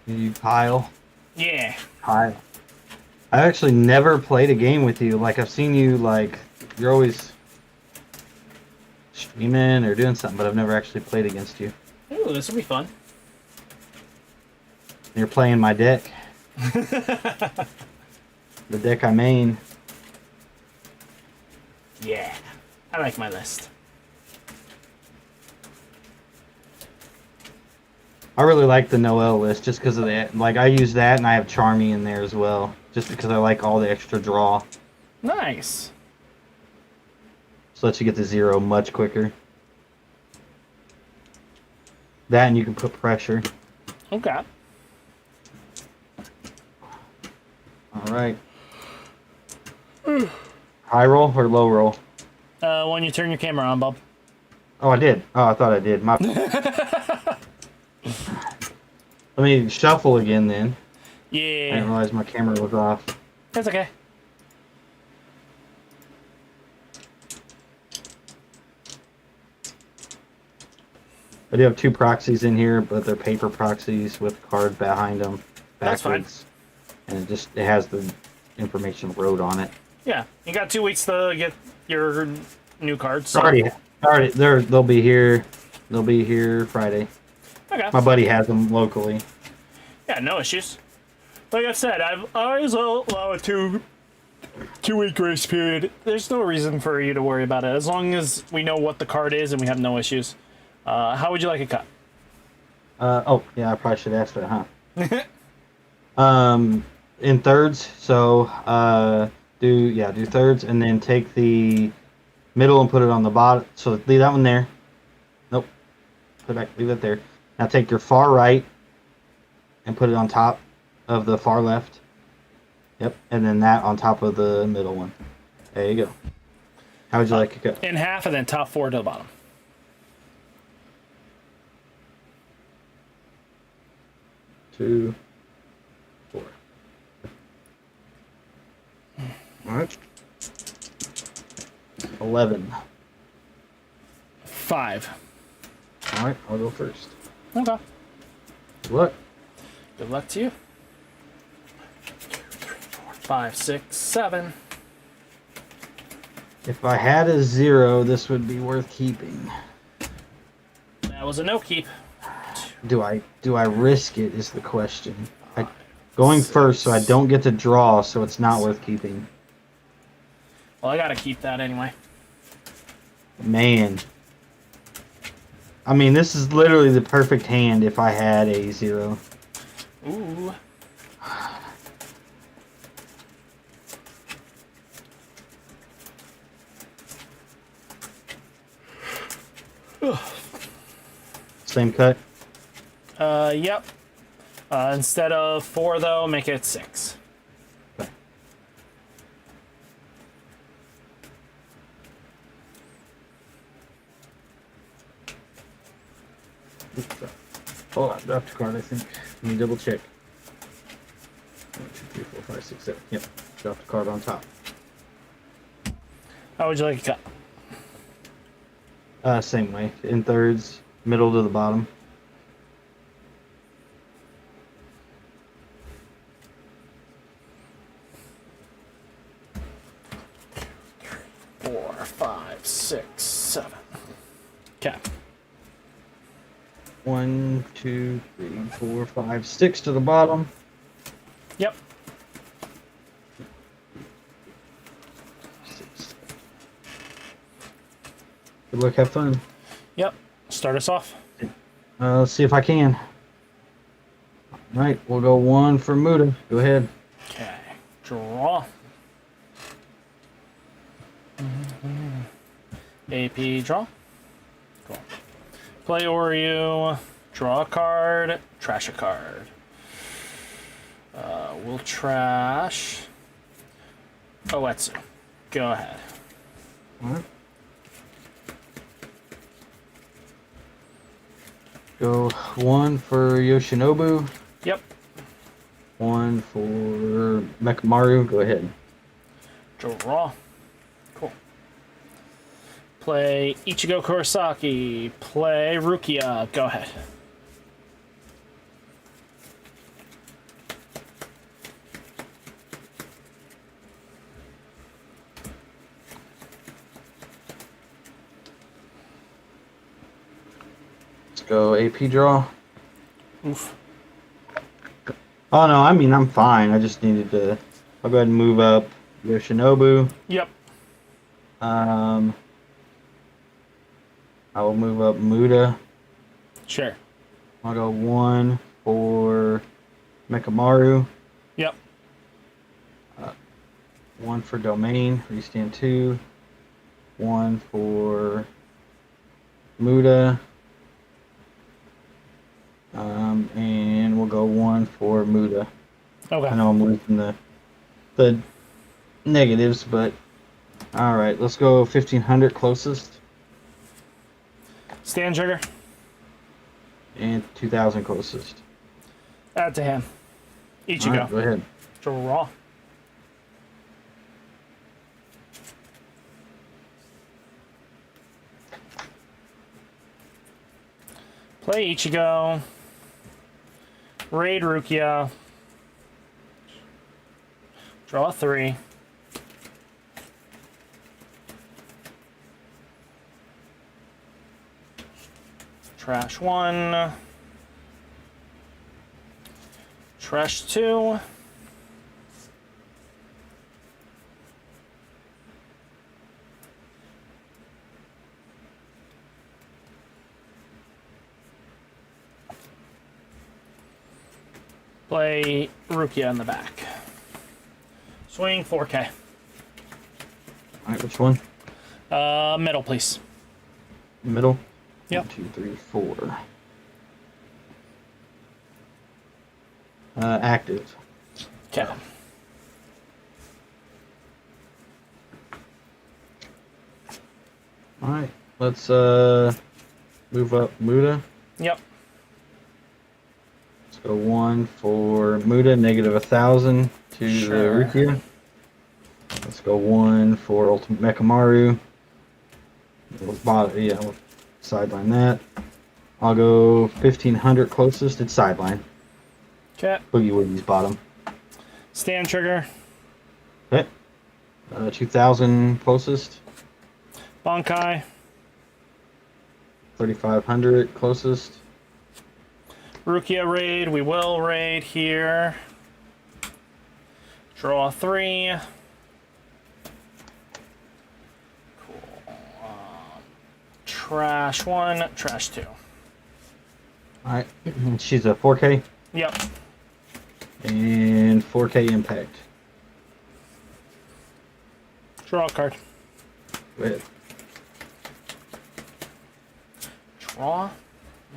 You Kyle. Yeah. Kyle. I actually never played a game with you. Like I've seen you like you're always streaming or doing something, but I've never actually played against you. Ooh, this will be fun. You're playing my deck. The deck I main. Yeah. I like my list. I really like the Noel list just because of that. Like I use that and I have Charmy in there as well. Just because I like all the extra draw. Nice. So lets you get to 0 much quicker. That and you can put pressure. Okay. All right. High roll or low roll? When you turn your camera on, Bob. Oh, I did. Oh, I thought I did. My... Let me shuffle again then. I didn't Yeah. realize my camera was off. That's okay. I do have 2 proxies in here, but they're paper proxies with cards behind them. That's fine. Backwards. And it has the information wrote on it. Yeah. You got 2 weeks to get your new cards. So. Already, they'll be here. They'll be here Friday. Okay. My buddy has them locally. Yeah, no issues. Like I said, I always allow a 2-week grace period. There's no reason for you to worry about it. As long as we know what the card is and we have no issues. How would you like it cut? Oh, yeah, I probably should ask that, huh? In thirds, so do thirds, and then take the middle and put it on the bottom. So leave that one there. Nope. Put it back. Leave it there. Now take your far right and put it on top of the far left. Yep, and then that on top of the middle one. There you go. How would you like it cut? In half and then top 4 to the bottom. Two, 4. All right. 11. 5. All right, I'll go first. Okay. Good luck. Good luck to you. 2, 3, 4, 5, 6, 7. If I had a 0, this would be worth keeping. That was a no keep. Do I risk it is the question. Going first, so I don't get to draw, so it's not worth keeping. Well, I gotta keep that anyway. Man. I mean, this is literally the perfect hand if I had a 0. Ooh. Same cut? Yep. Instead of 4, though, make it 6. Oh, I dropped a card, I think. Let me double check. 1, 2, 3, 4, 5, 6, 7. Yep, dropped a card on top. How would you like it cut? Same way. In thirds, middle to the bottom. Four, 5, 6, 7. Okay. 1, 2, 3, 4, 5, 6 to the bottom. Yep. 6. Good luck, have fun. Yep. Start us off. Let's see if I can. Alright, we'll go 1 for Muda. Go ahead. Okay. Draw. AP draw. Cool. Play Oreo. Draw a card. Trash a card. We'll trash Oetsu. Go ahead. Alright. Go 1 for Yoshinobu. Yep. 1 for Mekamaru. Go ahead. Draw. Cool. Play Ichigo Kurosaki. Play Rukia. Go ahead. Let's go AP draw. Oof. Oh no, I mean I'm fine. I just needed to. I'll go ahead and move up Yoshinobu. Yep. I will move up Muda. Sure. I'll go 1 for Mekamaru. Yep. 1 for Domain. Restand 2. 1 for Muda. And we'll go 1 for Muda. I Okay. know I'm losing the the negatives, but all right, let's go 1500 closest Stand trigger. and 2000 closest. Add to hand. Each you All right, go. go ahead. Draw. Play Ichigo. Raid Rukia. Draw 3. Trash 1. Trash 2. Play Rukia in the back. Swing 4K. All right, which one? Middle, please. Middle. Yep. 1, 2, 3, 4. Active. Okay. All right, let's move up Muda. Yep. Let's go 1 for Muda, negative 1000 to Sure. the Rukia. Let's go 1 for Ultimate Mechamaru. We'll sideline that. I'll go 1500 closest. It's sideline. Okay. Boogie Woogie's bottom. Stand trigger. Okay. 2000 closest. Bankai. 3500 closest. Rukia raid. We will raid here. Draw 3. Cool. Trash 1. Trash 2. All right. She's a 4K Yep. and 4K impact. Draw a card. Go ahead. Draw?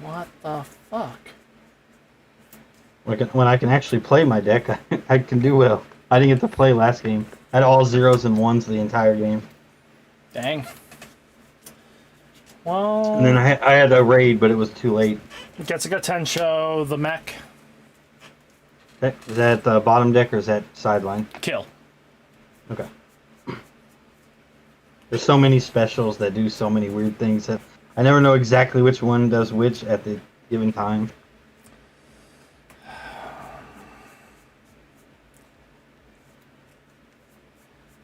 What the fuck? When I can actually play my deck, I can do well. I didn't get to play last game. I had all 0s and 1s the entire game. Dang. Well, And then I had a raid, but it was too late. Getsuga Tensho, the mech. Is that the bottom deck or is that sideline? Kill. Okay. There's so many specials that do so many weird things that I never know exactly which one does which at the given time.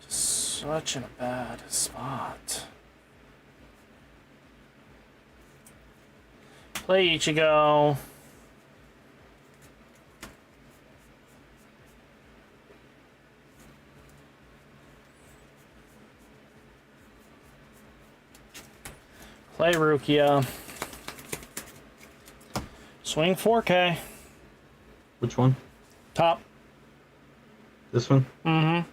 Such in a bad spot. Play Ichigo. Play Rukia. Swing 4K. Which one? Top. This one? Mm-hmm.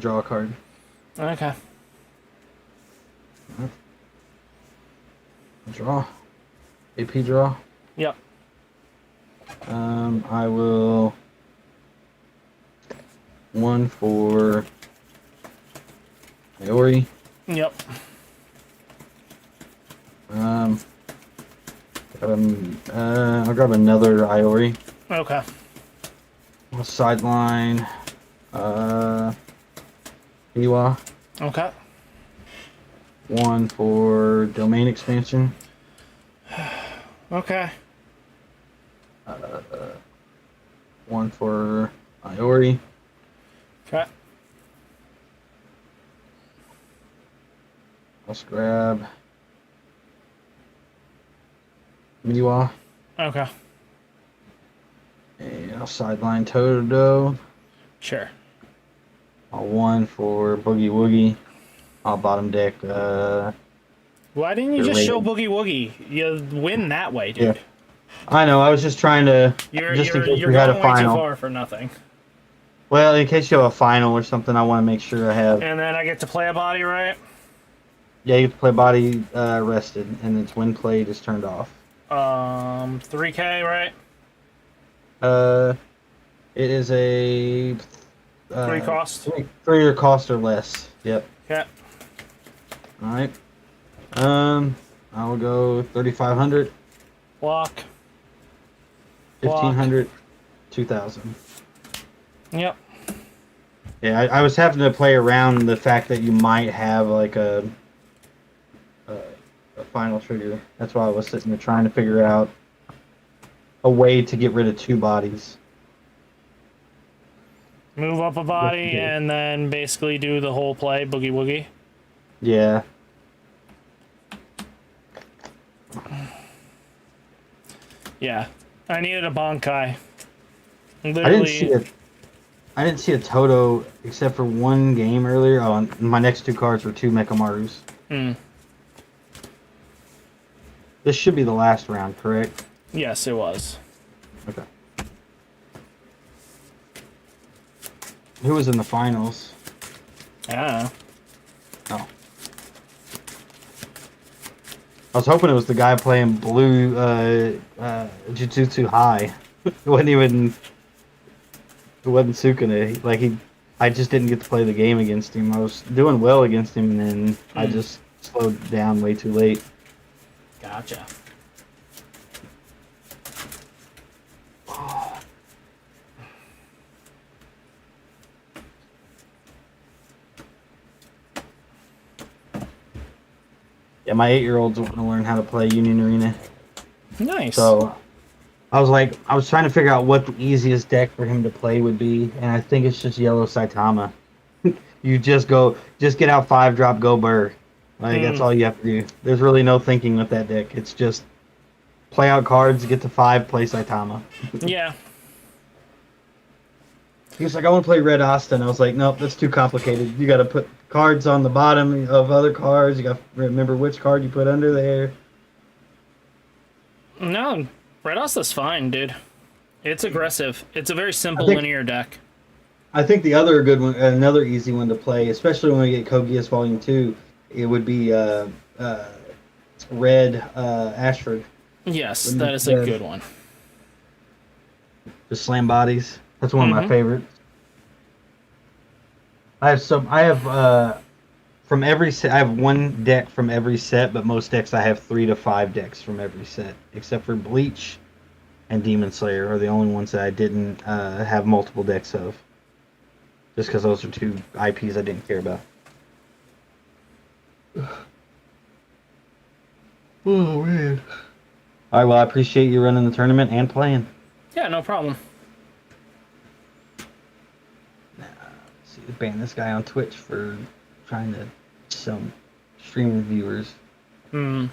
Draw a card. Okay. Draw. AP draw. Yep. I will 1 for Iori. Yep. I'll grab another Iori. Okay. I'll sideline Iwa. Okay. 1 for domain expansion. Okay. 1 for Iori. Okay. Let's grab Miwa. Okay. And I'll sideline Todo. Sure. I'll 1 for Boogie Woogie. I'll bottom deck. Why didn't you You're just show rated. Boogie Woogie? You win that way, dude. Yeah. I know. I was just trying to. You're just in you're, case you're we had going a way too final. far for nothing. Well, in case you have a final or something, I want to make sure I have. And then I get to play a body, right? Yeah, you have to play body rested, and it's when played is turned off. 3K, right? Yeah, It is a 3 cost. three or cost or less. Yep. Okay. All right. I will go 3,500, Block. 1,500, 2,000. Yep. Yeah, I was having to play around the fact that you might have like a final trigger. That's why I was sitting there trying to figure out a way to get rid of 2 bodies. Move up a body and then basically do the whole play, boogie woogie. Yeah. Yeah. I needed a Bankai. I Literally. didn't see a Toto except for one game earlier. Oh, and my next 2 cards were 2 Mekamarus. Hmm. This should be the last round, correct? Yes, it was. Okay. Who was in the finals? Yeah. Oh. I was hoping it was the guy playing blue Jujutsu High. It wasn't Sukune. I just didn't get to play the game against him. I was doing well against him, and then I just slowed down way too late. Gotcha. Yeah, my 8-year-old's wanting to learn how to play Union Arena. Nice. So I was trying to figure out what the easiest deck for him to play would be, and I think it's just Yellow Saitama. You just get out 5-drop, go burr. That's all you have to do. There's really no thinking with that deck. It's just play out cards, get to 5, play Saitama. Yeah. He was like, I want to play Red Asta. I was like, nope, that's too complicated. You got to put cards on the bottom of other cards. You got to remember which card you put under there. No, Red Asta's fine, dude. It's aggressive. It's a very simple think- linear deck. I think the other good one, another easy one to play, especially when we get Kogias Volume 2, it would be Red Ashford. Yes, that is a good one. Just slam bodies. That's one of my favorites. I have from every set. I have 1 deck from every set, but most decks I have 3 to 5 decks from every set, except for Bleach and Demon Slayer are the only ones that I didn't have multiple decks of. Just because those are 2 IPs I didn't care about. Oh man! All right, well I appreciate you running the tournament and playing. Yeah, no problem. See, ban this guy on Twitch for trying to sell streamer viewers. Hmm.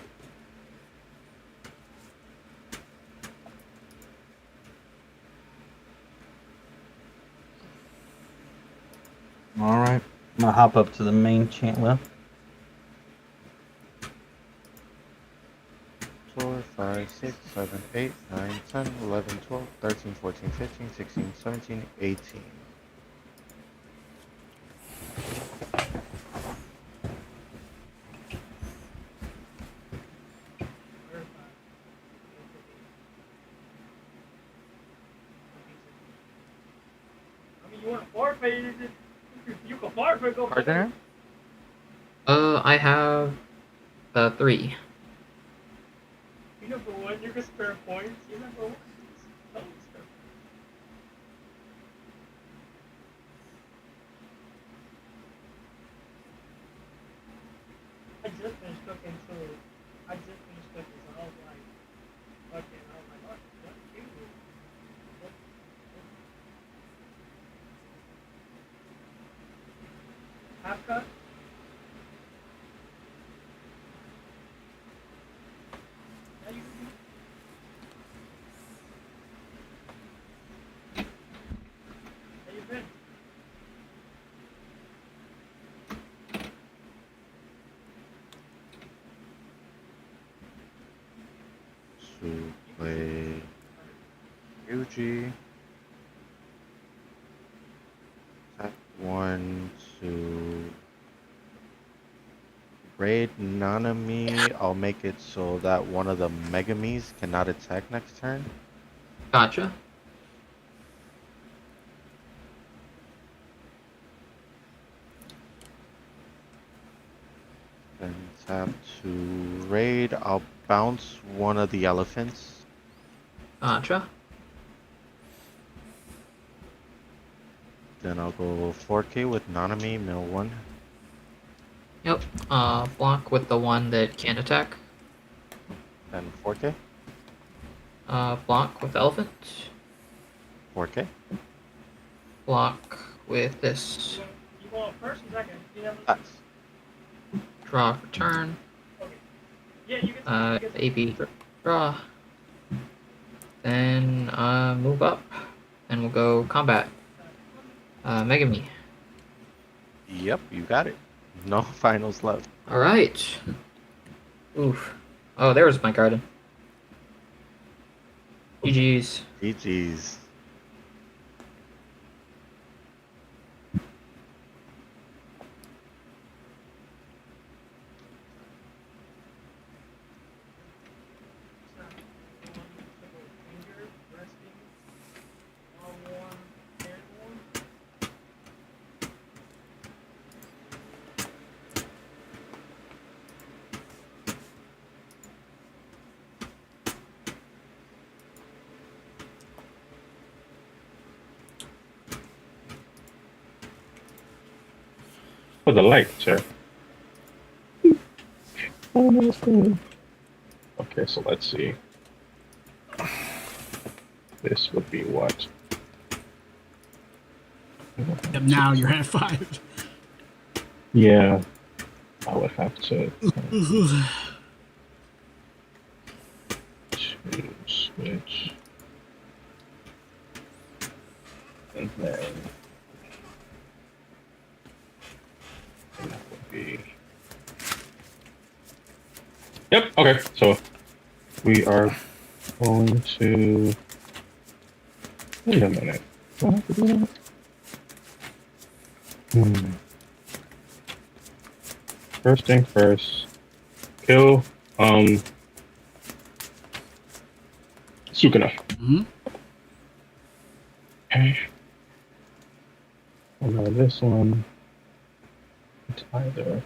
All right, I'm gonna hop up to the main channel. Well, 4, 5, 6, 7, 8, 9, 10, 11, 12, 13, 14, 15, 16, 17, 18. You want to forfeit? You can forfeit. Go. Cards in here? I have 3. You number 1, you can spare points. You number 1. Don't spare I just finished cooking, so I just finished cooking, so I was like, fucking, I was like, what do you do? Half cut? Yeah, you can. How you been? To play Yuji. Tap 1 to raid Nanami. I'll make it so that one of the Megamis cannot attack next turn. Gotcha. Tap to raid. I'll bounce one of the elephants. Gotcha. Then I'll go 4K with Nanami, mill 1. Yep. Block with the one that can attack. Then 4K. Block with the elephant. 4K. Block with this. You want first or second? Draw for turn. Yeah, you can. AB draw. Then move up, and we'll go combat. Mega Me. Yep, you got it. No finals left. All right. Oof. Oh, there was my garden. GG's. GG's. For the light, sir. Okay, so let's see. This would be what? Yep, now you're at 5. Yeah, I would have to switch. And then that would be. Yep, okay, so we are going to. Wait a minute. Do I have to do that? First thing first. Kill Sukuna. Mm-hmm. Okay. And now this one. It's either.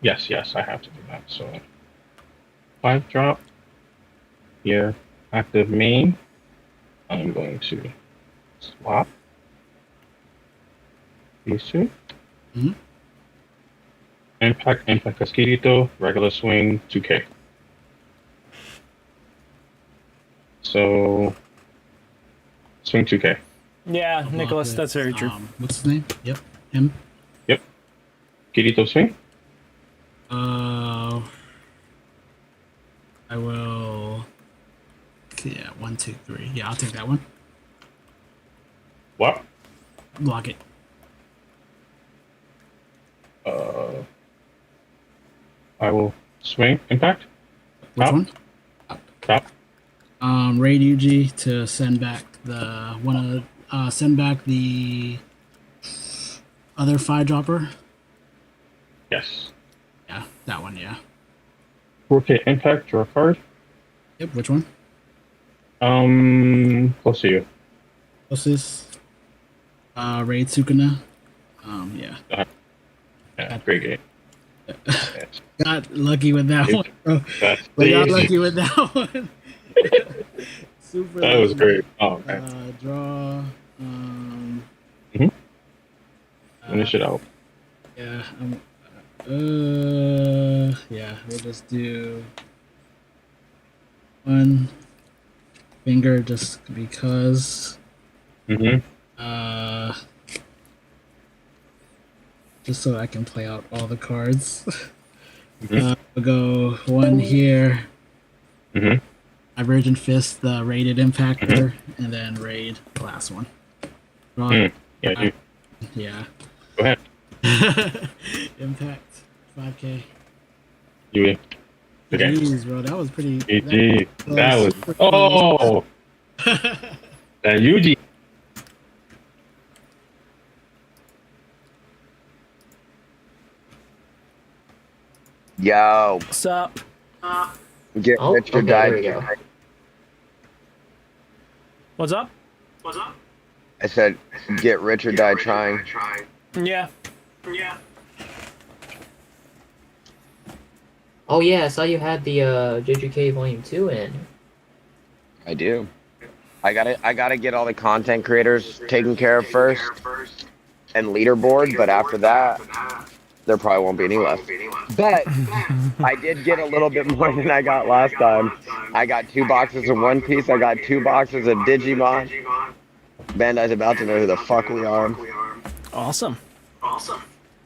Yes, I have to do that. So 5 drop. Here. Active main. I'm going to swap these two. Mhm. Impact Casquito, regular swing, 2K. So, swing 2K. Yeah, Block Nicholas, with, that's very true. What's his name? Yep, him. Kirito swing. I will. Yeah, 1, 2, 3. Yeah, I'll take that one. What? Block it. I will swing, impact. Which Top. one? Top. Raid UG to send back the send back the other 5 dropper. Yes. Yeah, that one. Yeah. 4K impact, draw a card. Yep. Which one? Close to you. What's this? Raid Sukuna. Yeah. Yeah, great game. Yes. Got lucky with that one, bro. That's We got easy. lucky with that one. Super. That was lucky. great. Oh, man. Draw. Finish it out. Yeah. Yeah. We'll just do 1 finger just because. Just so I can play out all the cards. We'll go 1 here. I Virgin Fist the raided impactor, and then raid the last one. Draw. Yeah, you. Yeah. Go ahead. Impact 5K. You win. Okay. Jeez, bro, that was pretty. GG. That was. super Oh! That Yuji. Yo, What's up? get Oh, rich or okay, die. there we go. What's up? I said, get rich or die trying. Yeah. Oh yeah, I saw you had the JJK Volume 2 in. I do. I gotta get all the content creators taken care of first and leaderboard, but after that, there probably won't be any left. But I did get a little bit more than I got last time. I got 2 boxes of One Piece. I got 2 boxes of Digimon. Bandai's about to know who the fuck we are. Awesome.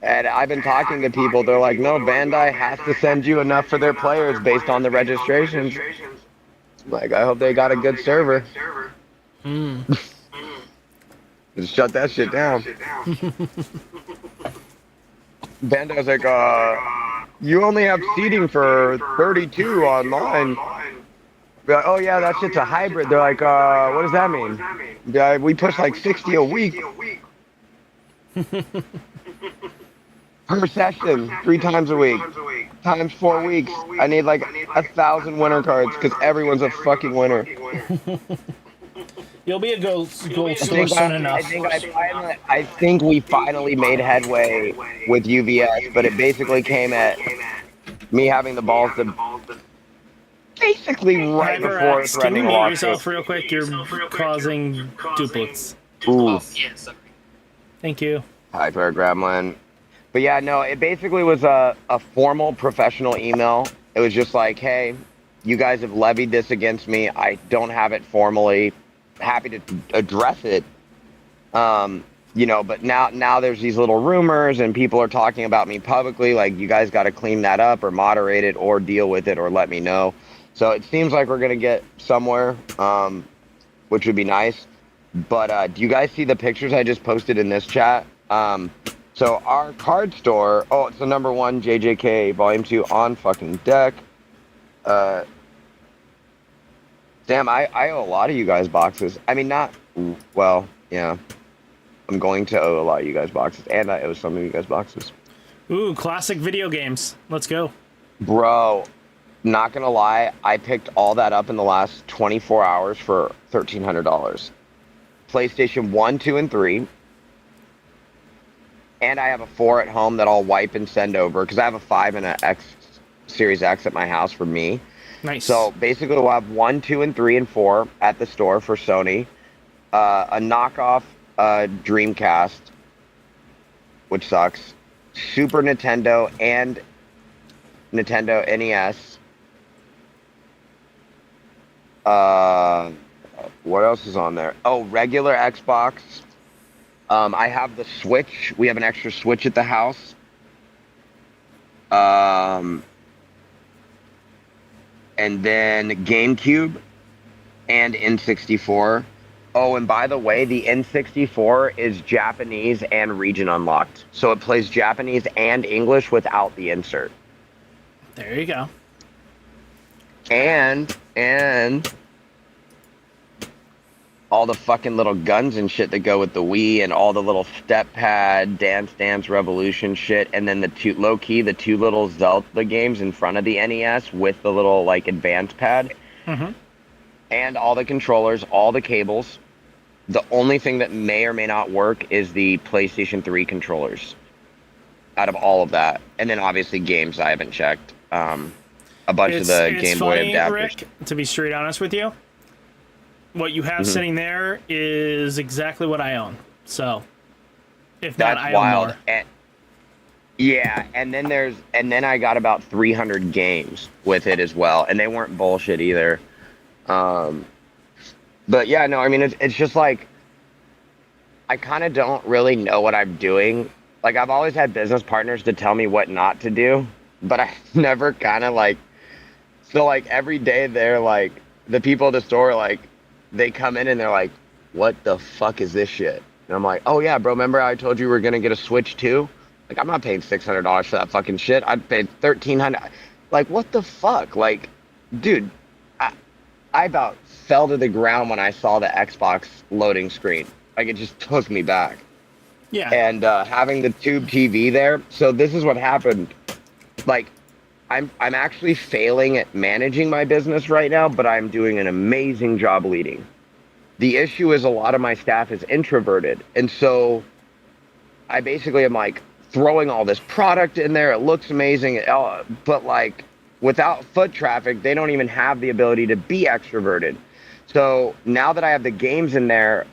And I've been talking to people. They're like, no, Bandai has to send you enough for their players based on the registrations. Like, I hope they got a good server. Just shut that shit down. Bandai's like, you only have seating for 32 online. Be like, oh yeah, that shit's a hybrid. They're like, what does that mean? Be like, we push like 60 a week. Per session, 3 times a week. Times 4 weeks. I need like 1,000 winner cards because everyone's a fucking winner. You'll be a gold source soon enough. I think we finally made headway with UVS, but it basically came at me having the balls to basically right before Can you threatening mute walkthrough. yourself real quick? You're causing duplicates. Ooh. Thank you. Hyper Gremlin. But yeah, no, it basically was a formal professional email. It was just like, hey, you guys have levied this against me. I don't have it formally. Happy to address it. You know, but now there's these little rumors and people are talking about me publicly. Like, you guys got to clean that up or moderate it or deal with it or let me know. So it seems like we're going to get somewhere, which would be nice. But do you guys see the pictures I just posted in this chat? So our card store, oh, it's the #1 JJK Volume 2 on fucking deck. Damn, I owe a lot of you guys boxes. I mean, not, well, yeah. I'm going to owe a lot of you guys boxes, and I owe some of you guys boxes. Ooh, classic video games. Let's go. Bro, not gonna lie, I picked all that up in the last 24 hours for $1,300. PlayStation 1, 2, and 3. And I have a 4 at home that I'll wipe and send over, because I have a 5 and an X Series X at my house for me. Nice. So basically we'll have 1, 2, and 3, and 4 at the store for Sony. A knockoff Dreamcast, which sucks. Super Nintendo and Nintendo NES. What else is on there? Oh, regular Xbox. I have the Switch. We have an extra Switch at the house. And then GameCube and N64. Oh, and by the way, the N64 is Japanese and region unlocked. So it plays Japanese and English without the insert. There you go. And all the fucking little guns and shit that go with the Wii and all the little step pad, Dance Revolution shit. And then the two little Zelda games in front of the NES with the little like advanced pad. Mm-hmm. And all the controllers, all the cables. The only thing that may or may not work is the PlayStation 3 controllers out of all of that. And then obviously games I haven't checked. A bunch of the Game Boy adapters. Rick, to be straight honest with you, what you have sitting there is exactly what I own. So, if not, I own more. Yeah, and then I got about 300 games with it as well, and they weren't bullshit either. But yeah, no, I mean, it's just like, I kind of don't really know what I'm doing. Like, I've always had business partners to tell me what not to do, but I never kind of like, so like every day they're like, the people at the store, like, they come in and they're like, what the fuck is this shit? And I'm like, oh yeah, bro, remember I told you we were going to get a Switch too? Like, I'm not paying $600 for that fucking shit. I'd pay $1,300. Like, what the fuck? Like, dude, I about fell to the ground when I saw the Xbox loading screen. Like, it just took me back. Yeah. And having the tube TV there. So this is what happened. Like, I'm actually failing at managing my business right now, but I'm doing an amazing job leading. The issue is a lot of my staff is introverted. And so I basically am like throwing all this product in there. It looks amazing. But like without foot traffic, they don't even have the ability to be extroverted. So now that I have the games in there,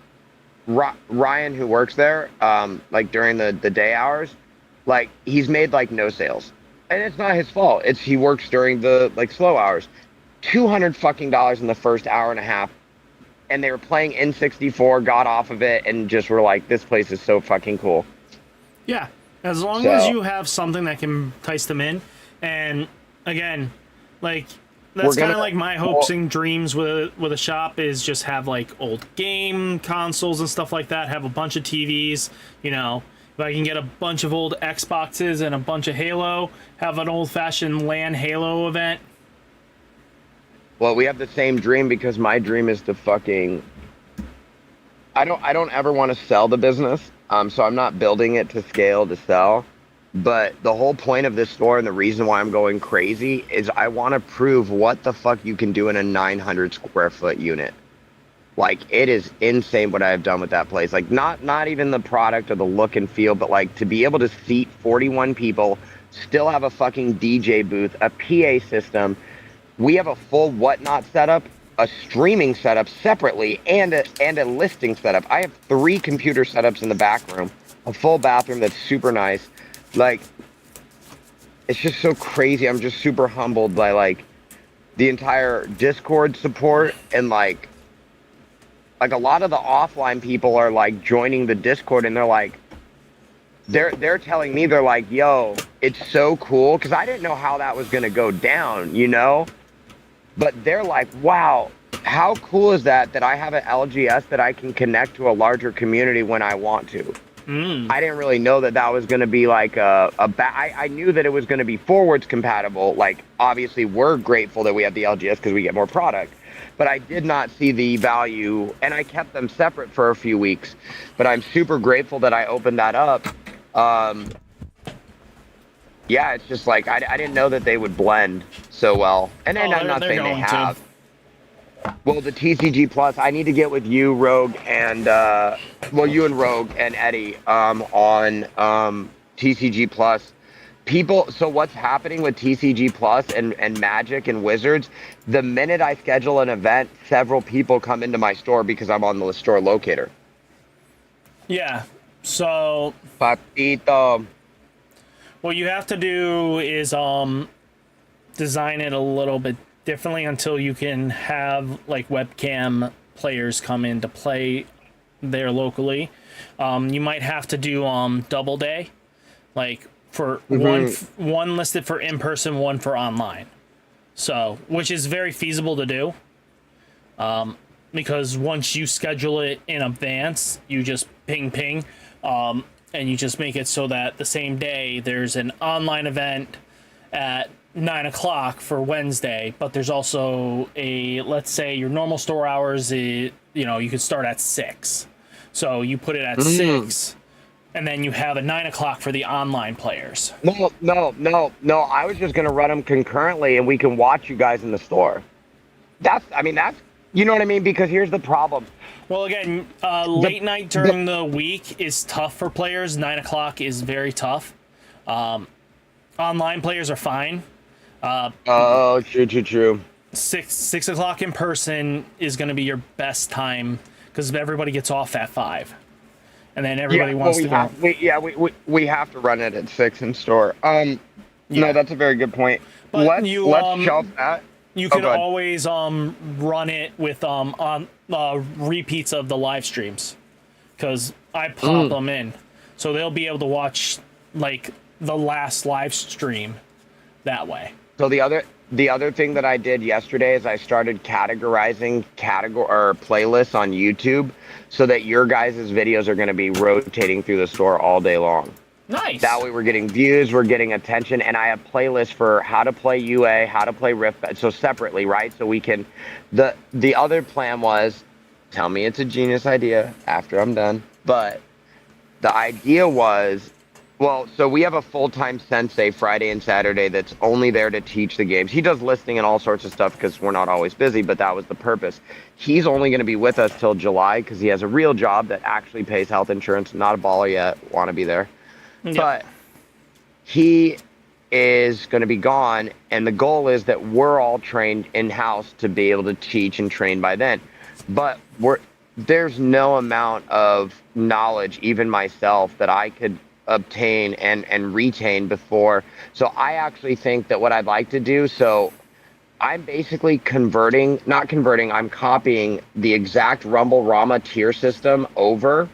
Ryan, who works there, like during the day hours, like he's made like no sales, and it's not his fault. It's he works during the like slow hours. $200 fucking in the first hour and a half, and they were playing N64, got off of it, and just were like, "This place is so fucking cool." Yeah, as long as you have something that can entice them in, and again, like that's kind of like my hopes and dreams with a shop is just have like old game consoles and stuff like that. Have a bunch of TVs, you know. If I can get a bunch of old Xboxes and a bunch of Halo, have an old-fashioned LAN Halo event. Well, we have the same dream because my dream is to fucking. I don't ever want to sell the business, so I'm not building it to scale to sell. But the whole point of this store and the reason why I'm going crazy is I want to prove what the fuck you can do in a 900 square foot unit. Like, it is insane what I've done with that place. Like, not even the product or the look and feel, but like to be able to seat 41 people, still have a fucking DJ booth, a PA system. We have a full whatnot setup, a streaming setup separately, and a listing setup. I have 3 computer setups in the back room, a full bathroom that's super nice. Like, it's just so crazy. I'm just super humbled by like the entire Discord support, and like a lot of the offline people are like joining the Discord, and they're like, they're telling me, they're like, yo, it's so cool, because I didn't know how that was gonna go down, you know? But they're like, wow, how cool is that I have an LGS that I can connect to a larger community when I want to. I didn't really know that was going to be like I knew that it was going to be forwards compatible. Like, obviously, we're grateful that we have the LGS because we get more product. But I did not see the value, and I kept them separate for a few weeks. But I'm super grateful that I opened that up. Yeah, it's just like I didn't know that they would blend so well. And then I'm not saying they have. Well, the TCG Plus, I need to get with you, Rogue, and you and Rogue and Eddie on TCG Plus. People, so what's happening with TCG Plus and Magic and Wizards? The minute I schedule an event, several people come into my store because I'm on the store locator. Yeah. So. Papito. What you have to do is design it a little bit differently until you can have like webcam players come in to play there locally. You might have to do double day, like for one listed for in person, one for online. So, which is very feasible to do. Because once you schedule it in advance, you just ping, and you just make it so that the same day there's an online event at 9 o'clock for Wednesday, but there's also let's say your normal store hours, you could start at 6. So you put it at 6, and then you have a 9 o'clock for the online players. No. I was just going to run them concurrently, and we can watch you guys in the store. That's, you know what I mean? Because here's the problem. Well, again, late night during the week is tough for players. 9 o'clock is very tough. Online players are fine. True. 6 o'clock in person is going to be your best time because everybody gets off at 5, and then everybody wants to go. We have to run it at 6 in store. No, that's a very good point. But let's shelf that. You can always run it with on repeats of the live streams, because I pop them in, so they'll be able to watch like the last live stream that way. So the other thing that I did yesterday is I started categorizing playlists on YouTube so that your guys' videos are going to be rotating through the store all day long. Nice. That way we're getting views, we're getting attention, and I have playlists for how to play UA, how to play Rift, so separately, right? So we can, the other plan was, tell me it's a genius idea after I'm done, but the idea was, so we have a full-time sensei Friday and Saturday that's only there to teach the games. He does listing and all sorts of stuff because we're not always busy, but that was the purpose. He's only going to be with us till July because he has a real job that actually pays health insurance, not a baller yet, want to be there. Yep. But he is going to be gone, and the goal is that we're all trained in-house to be able to teach and train by then. But there's no amount of knowledge, even myself, that I could obtain and retain before. So I actually think that what I'd like to do, so I'm basically I'm copying the exact Rumble Rama tier system over.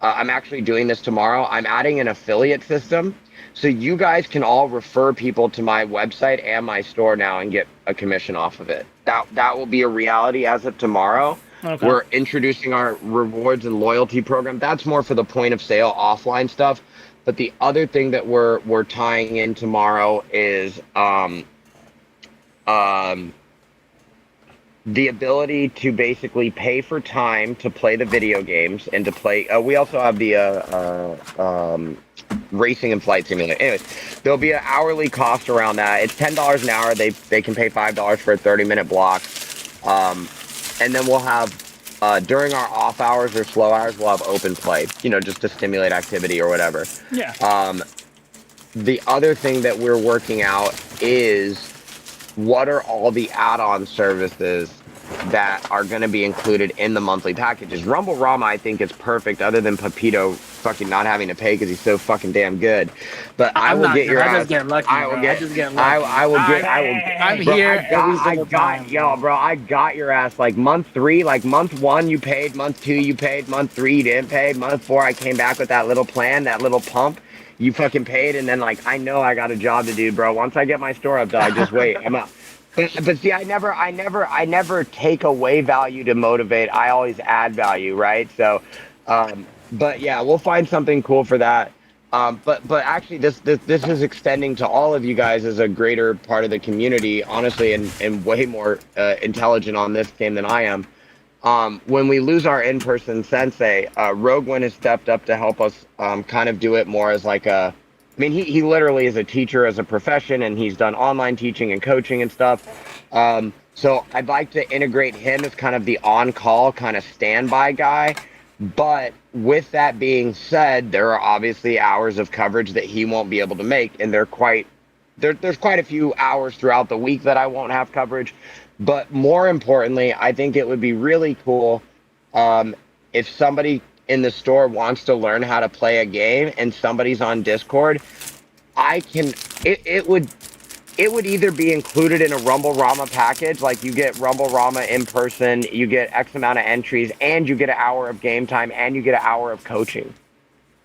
I'm actually doing this tomorrow. I'm adding an affiliate system. So you guys can all refer people to my website and my store now and get a commission off of it. That will be a reality as of tomorrow. Okay. We're introducing our rewards and loyalty program. That's more for the point of sale offline stuff. But the other thing that we're tying in tomorrow is the ability to basically pay for time to play the video games and to play. We also have the racing and flight simulator. Anyways, there'll be an hourly cost around that. It's $10 an hour. They can pay $5 for a 30-minute block. And then we'll have during our off hours or slow hours, we'll have open play. Just to stimulate activity or whatever. Yeah. The other thing that we're working out is what are all the add-on services that are going to be included in the monthly packages. Rumble Rama, I think, is perfect, other than Pepito fucking not having to pay because he's so fucking damn good. But I will get your ass. I just get lucky. I will get lucky. I will get. I'm Bro, here every single time. Bro, I got your ass. Like month 3, like month 1 you paid, month 2 you paid, month 3 you didn't pay, month 4 I came back with that little plan, that little pump. You fucking paid, and then like I know I got a job to do, bro. Once I get my store up, I just wait. I'm out. But see, I never take away value to motivate. I always add value, right? So, but yeah, we'll find something cool for that. But actually, this is extending to all of you guys as a greater part of the community, honestly, and way more intelligent on this game than I am. When we lose our in-person sensei, Rogue One has stepped up to help us kind of do it more as like a. I mean, he literally is a teacher as a profession, and he's done online teaching and coaching and stuff. So I'd like to integrate him as kind of the on-call kind of standby guy. But with that being said, there are obviously hours of coverage that he won't be able to make, and there's quite a few hours throughout the week that I won't have coverage. But more importantly, I think it would be really cool if somebody in the store wants to learn how to play a game and somebody's on Discord. It would either be included in a Rumble Rama package, like you get Rumble Rama in person, you get X amount of entries, and you get an hour of game time, and you get an hour of coaching,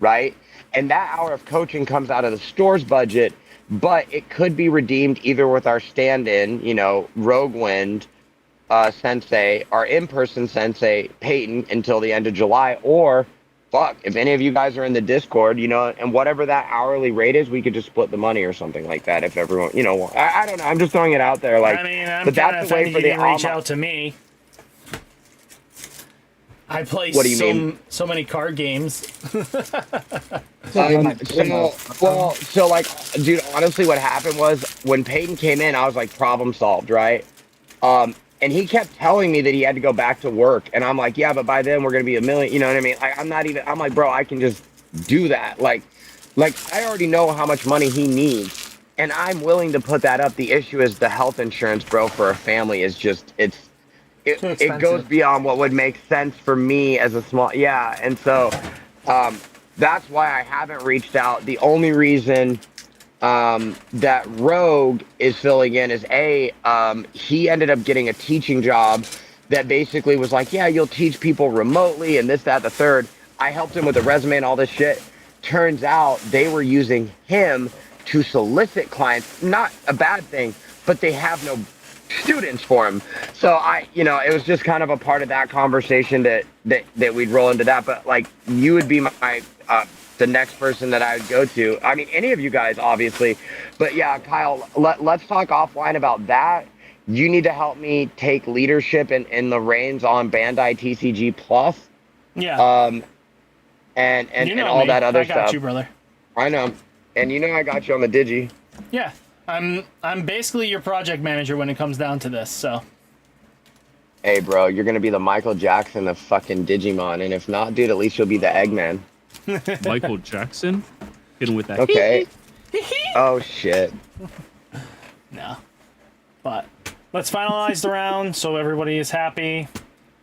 right? And that hour of coaching comes out of the store's budget, but it could be redeemed either with our stand-in, Rogue Wind sensei, our in-person sensei, Peyton, until the end of July, or if any of you guys are in the Discord, and whatever that hourly rate is, we could just split the money or something like that if everyone, I don't know, I'm just throwing it out there. Like, I mean, I'm but kind of that's the way offended for you the didn't reach out to me. I play What do you mean? so many card games. So like, dude, honestly, what happened was when Peyton came in, I was like, problem solved, right? And he kept telling me that he had to go back to work, and I'm like, yeah, but by then we're gonna be $1 million. You know what I mean? Like, I'm like, bro, I can just do that. Like I already know how much money he needs, and I'm willing to put that up. The issue is the health insurance, bro, for a family is just it goes beyond what would make sense for me as a small, and so that's why I haven't reached out. The only reason that Rogue is filling in is he ended up getting a teaching job that basically was like, yeah, you'll teach people remotely and this, that, the third. I helped him with the resume and all this shit. Turns out they were using him to solicit clients. Not a bad thing, but they have no students for him. So it was just kind of a part of that conversation that we'd roll into that. But like, you would be my the next person that I would go to. I mean, any of you guys, obviously. But yeah, Kyle, let's talk offline about that. You need to help me take leadership in the reins on Bandai TCG Plus. Yeah. And all that other stuff. I got you, brother. I know. And I got you on the Digi. Yeah. I'm basically your project manager when it comes down to this, so. Hey, bro, you're going to be the Michael Jackson of fucking Digimon. And if not, dude, at least you'll be the Eggman. Michael Jackson? Hitting with that. Okay. Oh shit. No. But let's finalize the round so everybody is happy.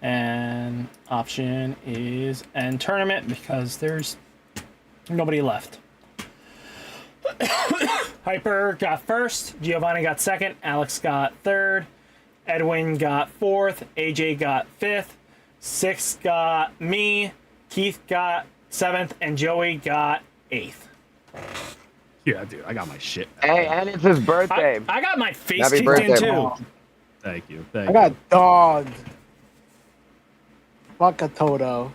And option is end tournament because there's nobody left. Hyper got first, Giovanni got second, Alex got third, Edwin got fourth, AJ got fifth, Six got me, Keith got seventh, and Joey got eighth. Yeah, dude, I got my shit. Hey, and it's his birthday. I got my face Happy kicked birthday, in too. Mom. Thank you. I got dogged. Fuck a Toto.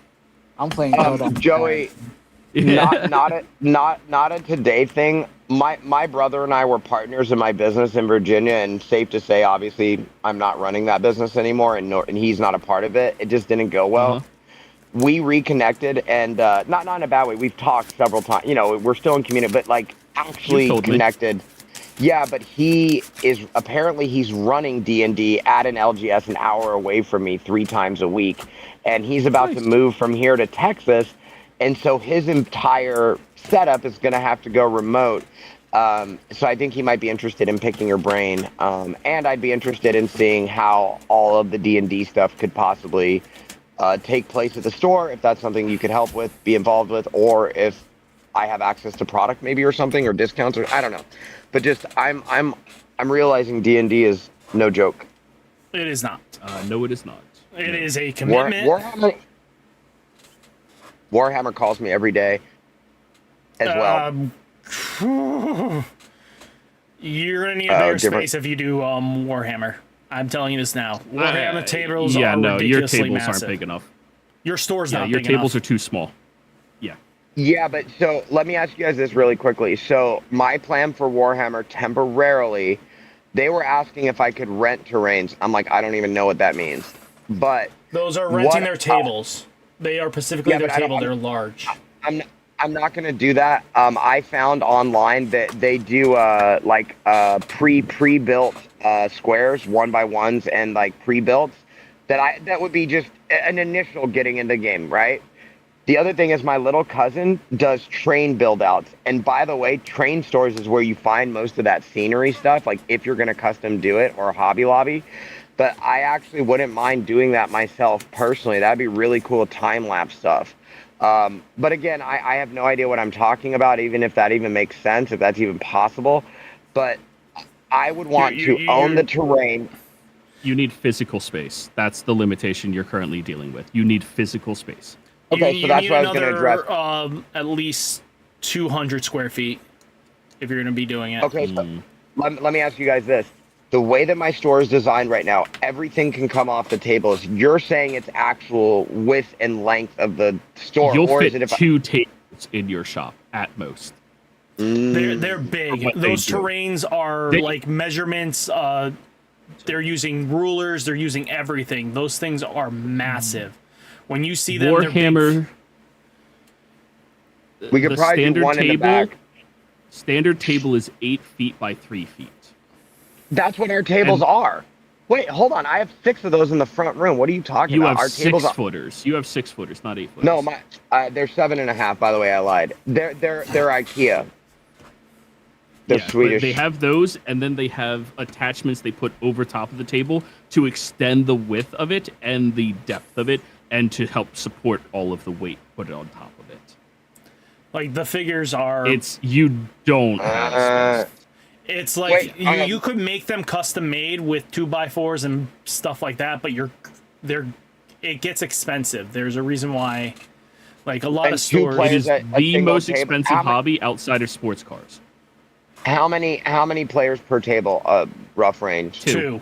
I'm playing Toto. Joey, not a today thing. My brother and I were partners in my business in Virginia, and safe to say, obviously, I'm not running that business anymore, and he's not a part of it. It just didn't go well. We reconnected, and not in a bad way. We've talked several times. You know, we're still in community, but like actually connected. Yeah, but he's running D&D at an LGS an hour away from me 3 times a week, and he's about to move from here to Texas, and so his entire setup is going to have to go remote. So I think he might be interested in picking your brain, and I'd be interested in seeing how all of the D&D stuff could possibly take place at the store, if that's something you could help with, be involved with, or if I have access to product maybe or something, or discounts, or I don't know. But just I'm realizing D&D is no joke. It is not. No, it is not. It is a commitment. Warhammer calls me every day as well. You're gonna need a bigger space if you do Warhammer. I'm telling you this now. Warhammer tables are ridiculously your tables massive. aren't big enough. Your store's not your big tables enough. are too small. Yeah. Yeah, but so let me ask you guys this really quickly. So my plan for Warhammer temporarily, they were asking if I could rent terrains. I'm like, I don't even know what that means. But those are renting their tables. They are specifically their table. They're large. I'm not gonna do that. I found online that they do pre-built squares, 1x1s, and like pre-built. That would be just an initial getting in the game, right? The other thing is my little cousin does train build-outs. And by the way, train stores is where you find most of that scenery stuff, like if you're going to custom do it, or Hobby Lobby. But I actually wouldn't mind doing that myself personally. That'd be really cool time-lapse stuff. But again, I have no idea what I'm talking about, even if that even makes sense, if that's even possible. But I would want to own the terrain. You need physical space. That's the limitation you're currently dealing with. You need physical space. Okay, so that's what I was going to address. At least 200 square feet if you're going to be doing it. Okay, so let me ask you guys this. The way that my store is designed right now, everything can come off the tables. You're saying it's actual width and length of the store. You'll or fit is it if two tables in your shop at most. They're big. Those terrains are like measurements. They're using rulers. They're using everything. Those things are massive. When you see them, Warhammer. We could probably do one in the back. Standard table is 8 feet by 3 feet. That's what our tables are. Wait, hold on. I have 6 of those in the front room. What are you talking about? You have our tables 6 footers. You have 6 footers, not 8 footers. No, they're 7.5. By the way, I lied. They're IKEA. They're Swedish. They have those, and then they have attachments they put over top of the table to extend the width of it and the depth of it, and to help support all of the weight put on top of it. Like the figures are. You don't have space. It's like you could make them custom made with 2x4s and stuff like that, but it gets expensive. There's a reason why, like a lot of stores. It is the most expensive hobby outside of sports cars. How many players per table? Rough range. 2.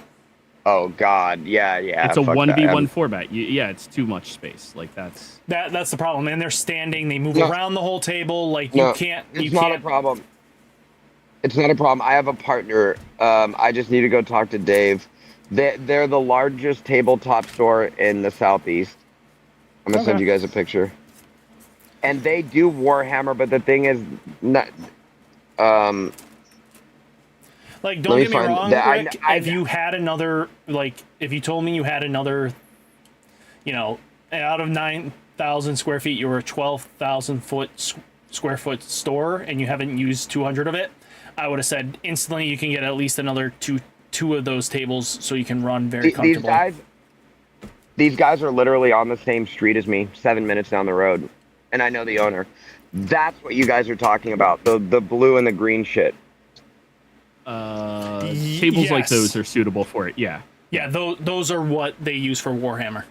Oh God, yeah. It's a 1v1 format. It's too much space. Like that's the problem. And they're standing. They move around the whole table. Like you can't. It's not a problem. It's not a problem. I have a partner. I just need to go talk to Dave. They're the largest tabletop store in the Southeast. I'm gonna send you guys a picture. And they do Warhammer, but the thing is, not. Like, don't get me wrong, Rick, if you had another, like, if you told me you had another, out of 9,000 square feet, you were a 12,000 square foot store, and you haven't used 200 of it, I would have said instantly you can get at least another two of those tables so you can run very comfortably. These guys are literally on the same street as me, 7 minutes down the road, and I know the owner. That's what you guys are talking about, the blue and the green shit. Tables like those are suitable for it. Yeah. Yeah, those are what they use for Warhammer.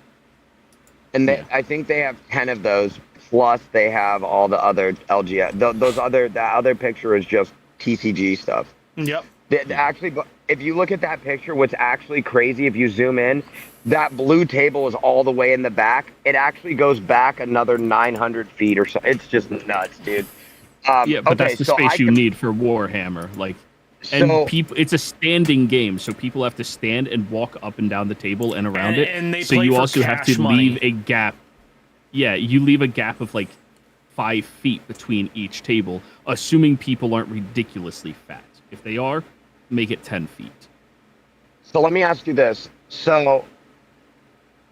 And I think they have 10 of those. Plus, they have all the other LGS. That other picture is just TCG stuff. Yep. Actually, if you look at that picture, what's actually crazy, if you zoom in, that blue table is all the way in the back. It actually goes back another 900 feet or so. It's just nuts, dude. Yeah, but that's the space you need for Warhammer. Like, and people, it's a standing game, so people have to stand and walk up and down the table and around it. And they so play you for also have to money. leave a gap. Yeah, you leave a gap of like 5 feet between each table, assuming people aren't ridiculously fat. If they are, make it 10 feet. So let me ask you this. So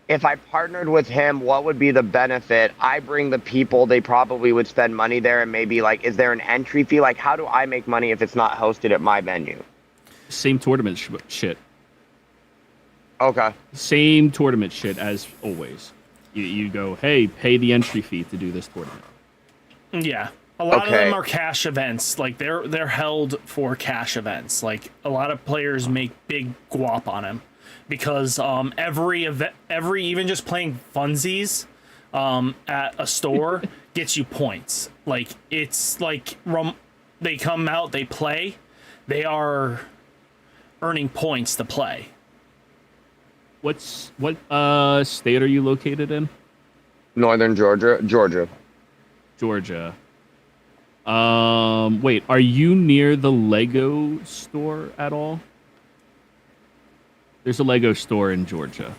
if I partnered with him, what would be the benefit? I bring the people, they probably would spend money there, and maybe like, is there an entry fee? Like, how do I make money if it's not hosted at my venue? Same tournament shit. Okay. Same tournament shit as always. You go, hey, pay the entry fee to do this tournament. Yeah. A lot of them are cash events. Like they're held for cash events. Like a lot of players make big guap on them because every event, even just playing funsies at a store gets you points. Like it's like they come out, they play, they are earning points to play. What state are you located in? Northern Georgia. Georgia. Wait, are you near the Lego store at all? There's a Lego store in Georgia.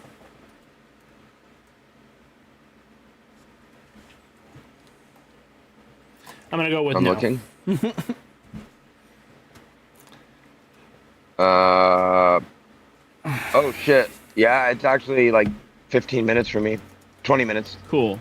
I'm gonna go with I'm no. looking. Oh shit. Yeah, it's actually like 15 minutes for me. 20 minutes. Cool.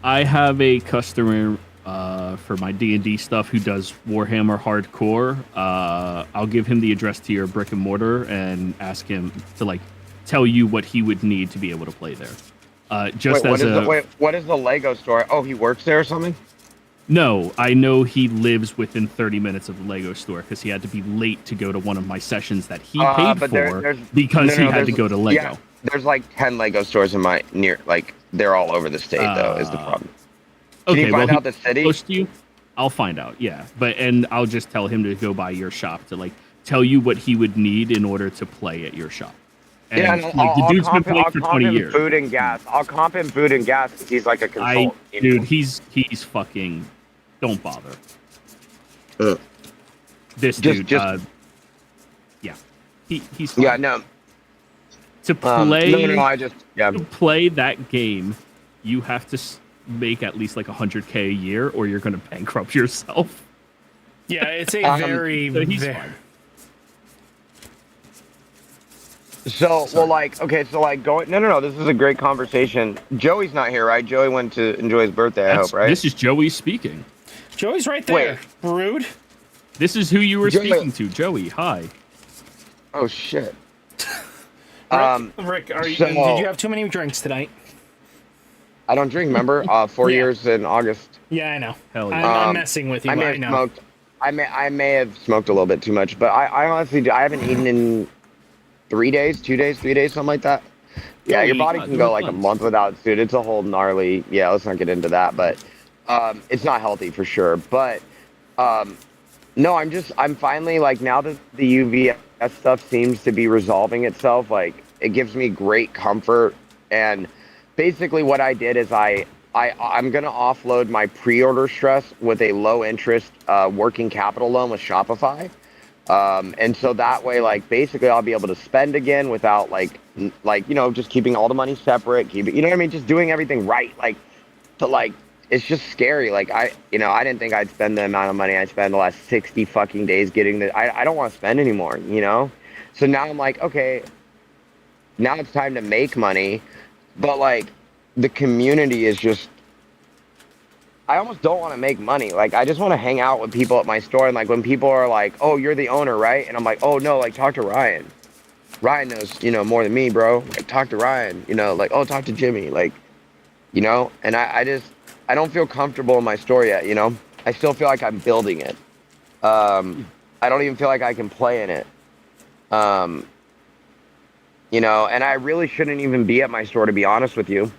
I have a customer for my D&D stuff who does Warhammer Hardcore. I'll give him the address to your brick and mortar and ask him to like tell you what he would need to be able to play there. What is the Lego store? Oh, he works there or something? No, I know he lives within 30 minutes of the Lego store because he had to be late to go to one of my sessions that he paid for because he had to go to Lego. Yeah, there's like 10 Lego stores in my like they're all over the state though is the problem. Can you find out the city? Close to you? I'll find out. Yeah, and I'll just tell him to go by your shop to like tell you what he would need in order to play at your shop. And, yeah, the dude's been playing for 20 years. Food and gas. I'll comp him food and gas because he's like a consultant. Dude, he's fucking. Don't bother. This dude. Yeah, he's fine. Yeah, no. To play. To play that game, you have to make at least like $100K a year, or you're going to bankrupt yourself. Yeah, it's a very. So, well, like, okay, so, like, going... No, this is a great conversation. Joey's not here, right? Joey went to enjoy his birthday, I hope, right? This is Joey speaking. Joey's right there. Wait. Rude. This is who you were speaking to. Joey, hi. Oh, shit. Rick, did you have too many drinks tonight? I don't drink, remember? 4 years in August. Yeah, I know. Hell yeah. I'm messing with you, I may have smoked a little bit too much, but I honestly... I haven't eaten in... 3 days, 2 days, 3 days, something like that. Yeah, your body can go like a month without food. It's a whole gnarly. Yeah, let's not get into that, but it's not healthy for sure. But no, I'm finally like now that the UVS stuff seems to be resolving itself. Like it gives me great comfort. And basically, what I did is I'm gonna offload my pre-order stress with a low interest working capital loan with Shopify. And so that way, like, basically I'll be able to spend again without like, just keeping all the money separate, you know what I mean? Just doing everything right. It's just scary. Like I didn't think I'd spend the amount of money I spent the last 60 fucking days getting I don't want to spend anymore, you know? So now I'm like, okay, now it's time to make money. But like the community is just, I almost don't want to make money. Like, I just want to hang out with people at my store. And like, when people are like, "Oh, you're the owner, right?" And I'm like, "Oh no, like talk to Ryan. Ryan knows, more than me, bro. Like, talk to Ryan. Like, oh, talk to Jimmy. Like, And I don't feel comfortable in my store yet. I still feel like I'm building it. I don't even feel like I can play in it. And I really shouldn't even be at my store, to be honest with you.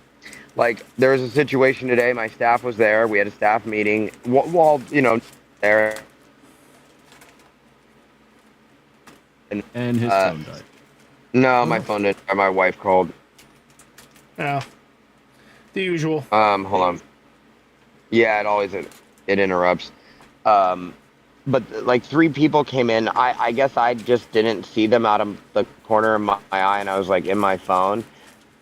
Like, there was a situation today. My staff was there. We had a staff meeting. Well, there. And his phone died. No, my phone didn't. My wife called. Yeah. The usual. Hold on. Yeah, it interrupts. But like 3 people came in. I guess I just didn't see them out of the corner of my eye, and I was like in my phone.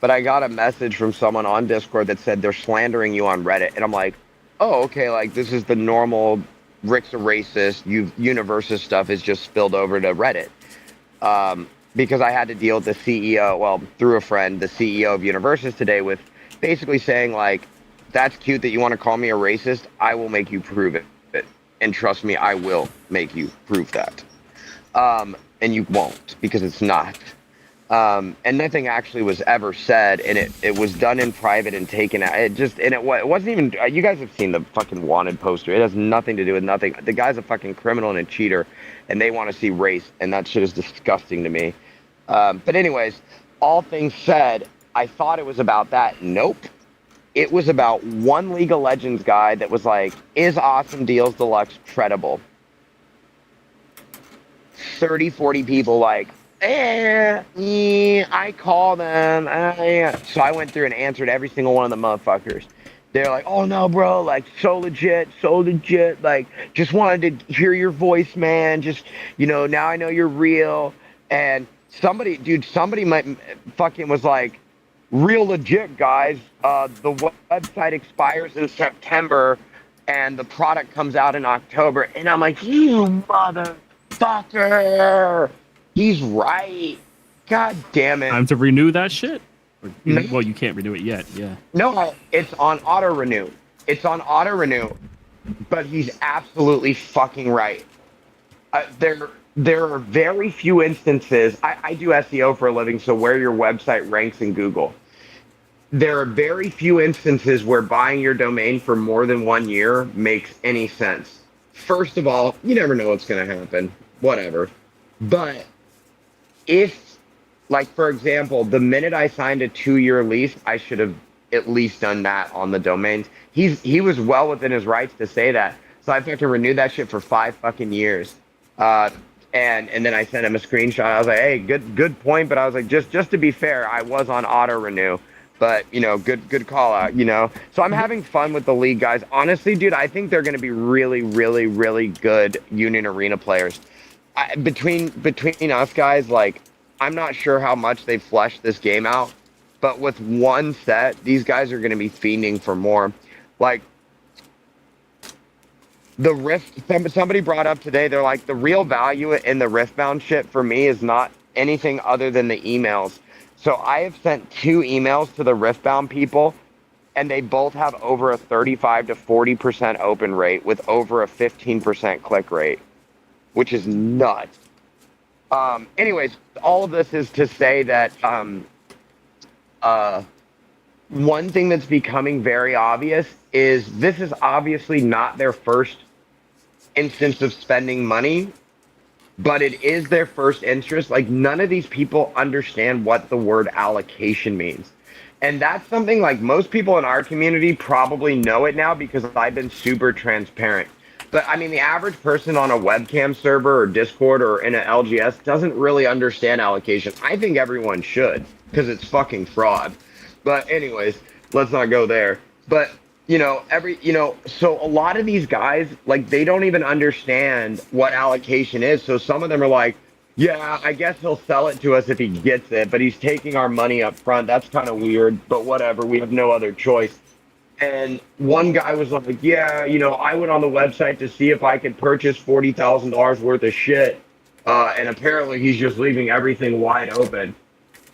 But I got a message from someone on Discord that said they're slandering you on Reddit, and I'm like, oh, okay, like this is the normal Rick's a racist, Universus stuff is just spilled over to Reddit. Because I had to deal with the CEO, well, through a friend, the CEO of Universus today, with basically saying like, that's cute that you want to call me a racist. I will make you prove it. And trust me, I will make you prove that. And you won't, because it's not. And nothing actually was ever said, and it was done in private and taken out. It wasn't even. You guys have seen the fucking wanted poster. It has nothing to do with nothing. The guy's a fucking criminal and a cheater, and they want to see race, and that shit is disgusting to me. But anyways, all things said, I thought it was about that. Nope. It was about one League of Legends guy that was like, is Awesome Deals Deluxe credible? 30, 40 people like, I call them. So I went through and answered every single one of the motherfuckers. They're like, oh no, bro, like so legit, like just wanted to hear your voice, man. Just, now I know you're real. And somebody might fucking was like, real legit, guys. The website expires in September and the product comes out in October. And I'm like, you motherfucker. He's right. God damn it. Time to renew that shit? Well, you can't renew it yet, yeah. No, it's on auto renew. But he's absolutely fucking right. There are very few instances. I do SEO for a living, so where your website ranks in Google. There are very few instances where buying your domain for more than 1 year makes any sense. First of all, you never know what's going to happen. Whatever. But if, like, for example, the minute I signed a 2-year lease, I should have at least done that on the domains. He was well within his rights to say that. So I have to renew that shit for 5 fucking years. And then I sent him a screenshot. I was like, hey, good point. But I was like, just to be fair, I was on auto renew. But, good call out, So I'm having fun with the league, guys. Honestly, dude, I think they're going to be really, really, really good Union Arena players. Between us guys, like, I'm not sure how much they've fleshed this game out. But with one set, these guys are going to be fiending for more. Like, the Rift, somebody brought up today, they're like, the real value in the Riftbound shit for me is not anything other than the emails. So I have sent 2 emails to the Riftbound people, and they both have over a 35 to 40% open rate with over a 15% click rate, which is nuts. Anyways, all of this is to say that one thing that's becoming very obvious is this is obviously not their first instance of spending money, but it is their first interest. Like, none of these people understand what the word allocation means. And that's something, like, most people in our community probably know it now because I've been super transparent. But, I mean, the average person on a webcam server or Discord or in an LGS doesn't really understand allocation. I think everyone should because it's fucking fraud. But anyways, let's not go there. But, so a lot of these guys, like, they don't even understand what allocation is. So some of them are like, yeah, I guess he'll sell it to us if he gets it, but he's taking our money up front. That's kind of weird, but whatever. We have no other choice. And one guy was like, yeah, I went on the website to see if I could purchase $40,000 worth of shit. And apparently he's just leaving everything wide open.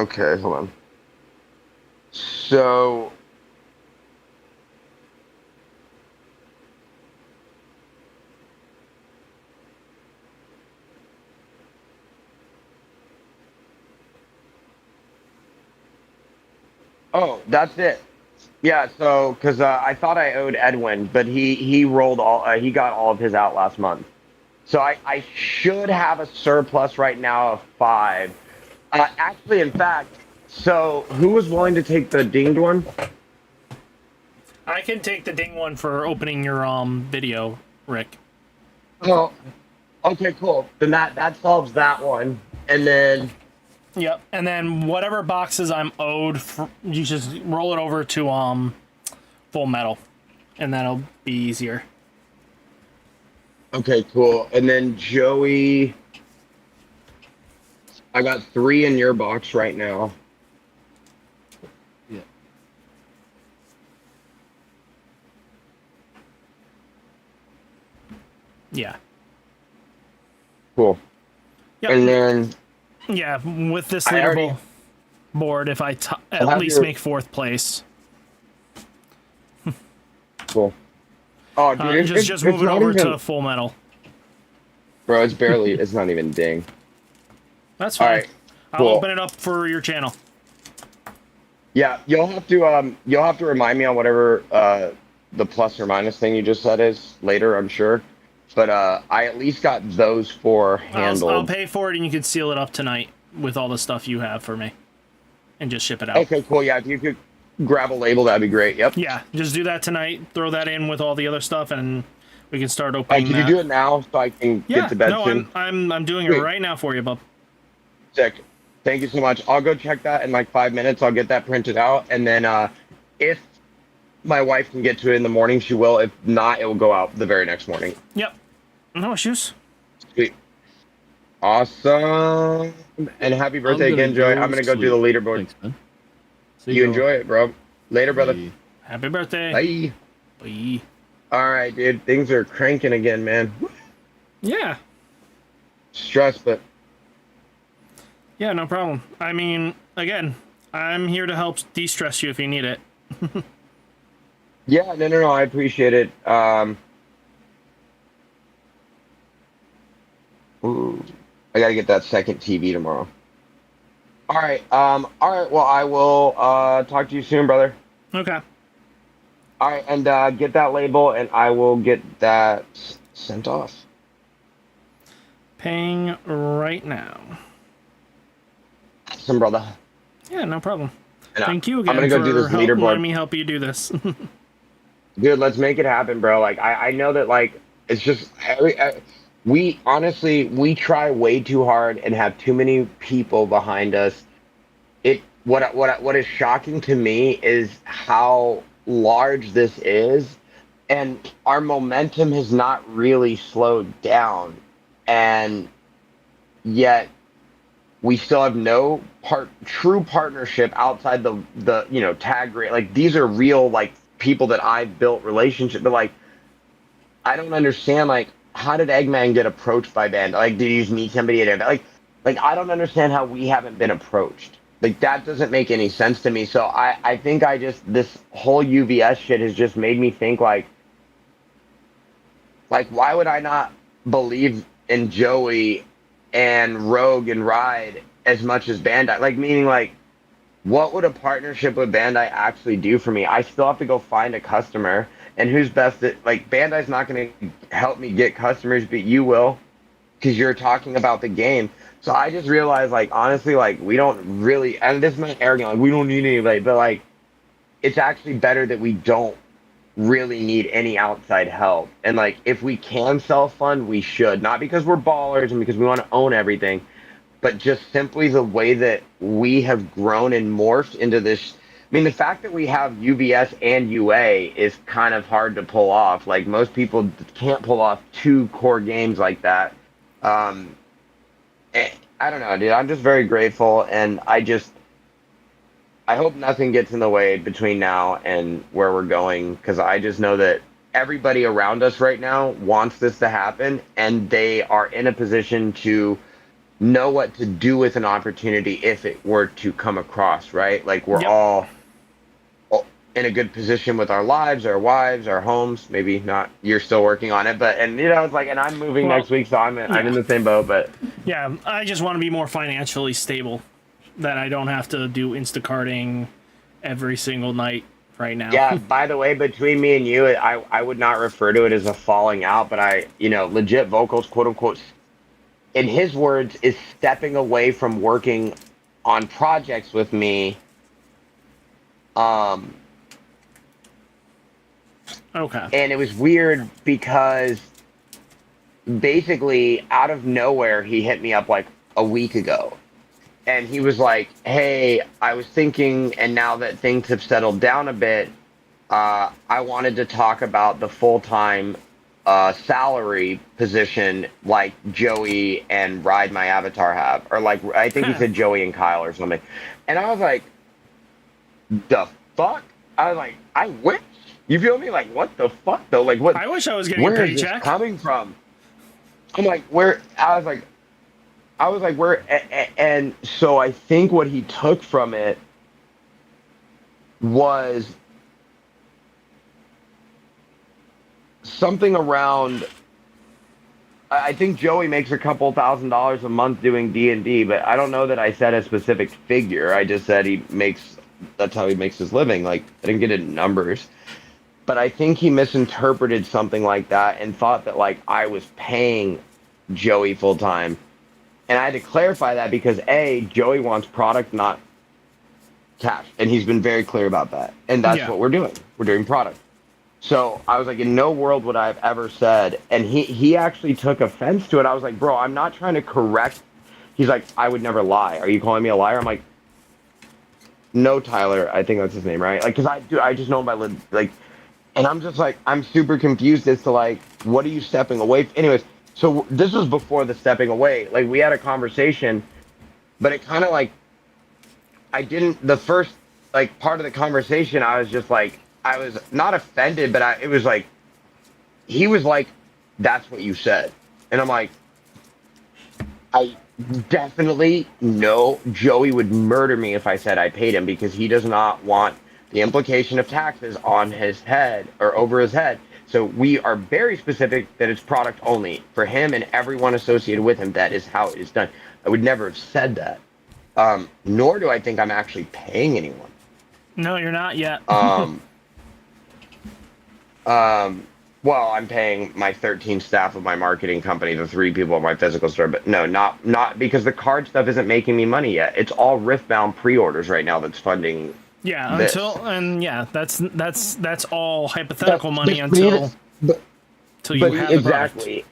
Okay, hold on. So oh, that's it. Yeah, so because I thought I owed Edwin, but he rolled all he got all of his out last month. So I should have a surplus right now of 5. Actually, in fact, so who was willing to take the dinged one? I can take the ding one for opening your video, Rick. Oh, okay, cool. Then that solves that one, and then Yep. And then whatever boxes I'm owed, you just roll it over to Full Metal, and that'll be easier. okay, cool. And then Joey, I got 3 in your box right now. Yeah. Yeah. Cool. Yep. And then Yeah, with this I already- leaderboard board, if I I'll at have least your- make 4th place, cool. Oh, dude, just move it not over even, to Full Metal. bro. It's not even ding. That's All fine. right, I'll cool. open it up for your channel. Yeah, you'll have to remind me on whatever the plus or minus thing you just said is later, I'm sure. But I at least got those 4 handled. I'll pay for it, and you can seal it up tonight with all the stuff you have for me, and just ship it out. Okay, cool. Yeah, if you could grab a label, that'd be great. Yep. Yeah, just do that tonight. Throw that in with all the other stuff, and we can start opening. Can that. you do it now so I can Yeah, get to bed no, soon? I'm doing it Sweet. right now for you, bub. Sick. Thank you so much. I'll go check that in like 5 minutes. I'll get that printed out, and then if my wife can get to it in the morning, she will. If not, it will go out the very next morning. Yep. No issues. Sweet. Awesome. And happy birthday again, Joey. I'm gonna go do the leaderboard. Thanks, man. See You y'all. enjoy it, bro. Later, brother. Bye. Happy birthday. Bye. Bye. All right, dude. Things are cranking again, man. Yeah. Stress, but Yeah, no problem. I mean, again, I'm here to help de-stress you if you need it. yeah, no. I appreciate it. Ooh, I gotta get that second TV tomorrow. All right. All right. Well, I will talk to you soon, brother. Okay. All right, and get that label, and I will get that sent off. Paying right now. Awesome, brother. Yeah, no problem. And Thank you I'm again gonna go for do this letting leaderboard. me help you do this. Dude, let's make it happen, bro. Like, I know that, like, it's just we honestly we try way too hard and have too many people behind us. What is shocking to me is how large this is, and our momentum has not really slowed down, and yet we still have no true partnership outside the tag rate. Like, these are real, like, people that I've built relationship, but like I don't understand, like, how did Eggman get approached by Bandai? Like, did you just meet somebody at Bandai? Like I don't understand how we haven't been approached. Like, that doesn't make any sense to me. So I think this whole UVS shit has just made me think, like why would I not believe in Joey and Rogue and Ride as much as Bandai? Like, meaning, like, what would a partnership with Bandai actually do for me? I still have to go find a customer, and who's best at, like, Bandai's not going to help me get customers, but you will, because you're talking about the game. So I just realized, like, honestly, like, we don't really, and this is not arrogant, like, we don't need anybody, but, like, it's actually better that we don't really need any outside help. And, like, if we can self-fund, we should. Not because we're ballers and because we want to own everything, but just simply the way that we have grown and morphed into this. I mean, the fact that we have UVS and UA is kind of hard to pull off. Like, most people can't pull off 2 core games like that. I don't know, dude. I'm just very grateful, and I hope nothing gets in the way between now and where we're going, because I just know that everybody around us right now wants this to happen, and they are in a position to know what to do with an opportunity if it were to come across, right? Like we're Yep. all in a good position with our lives, our wives, our homes. Maybe not. You're still working on it, but it's like, and I'm moving Well, next week, so I'm yeah. in the same boat. But Yeah, I just want to be more financially stable, that I don't have to do Instacarting every single night right now. yeah, by the way, between me and you, I would not refer to it as a falling out, but legit vocals, quote unquote, in his words, is stepping away from working on projects with me. Okay. And it was weird because basically out of nowhere, he hit me up like a week ago. And he was like, hey, I was thinking, and now that things have settled down a bit, I wanted to talk about the full-time salary position like Joey and RideMyAvatar have. Or like, I think he said Joey and Kyle or something. And I was like, the fuck? I was like, I wish. You feel me? Like, what the fuck though? Like, what? I wish I was getting a Where is this paycheck. coming from? I'm like, where? I was like, where? And so I think what he took from it was something around. I think Joey makes a couple $1,000s a month doing D&D, but I don't know that I said a specific figure. I just said that's how he makes his living. Like, I didn't get it in numbers. But I think he misinterpreted something like that and thought that, like, I was paying Joey full time. And I had to clarify that because, A, Joey wants product, not cash. And he's been very clear about that. And that's what we're doing. We're doing product. So I was like, in no world would I have ever said. And he actually took offense to it. I was like, bro, I'm not trying to correct. He's like, I would never lie. Are you calling me a liar? I'm like, no, Tyler. I think that's his name, right? Like, because I just know him by, like, and I'm just like, I'm super confused as to, like, what are you stepping away from? Anyways, so this was before the stepping away. Like, we had a conversation, but it kind of, like, the first, like, part of the conversation, I was just like, I was not offended, but it was like, he was like, that's what you said. And I'm like, I definitely know Joey would murder me if I said I paid him because he does not want the implication of taxes on his head or over his head. So we are very specific that it's product only for him and everyone associated with him. That is how it is done. I would never have said that. Nor do I think I'm actually paying anyone. No, you're not yet. Well, I'm paying my 13 staff of my marketing company, the 3 people at my physical store, but no, not because the card stuff isn't making me money yet. It's all Riftbound pre-orders right now that's funding. Yeah, this. that's all hypothetical money until you have exactly.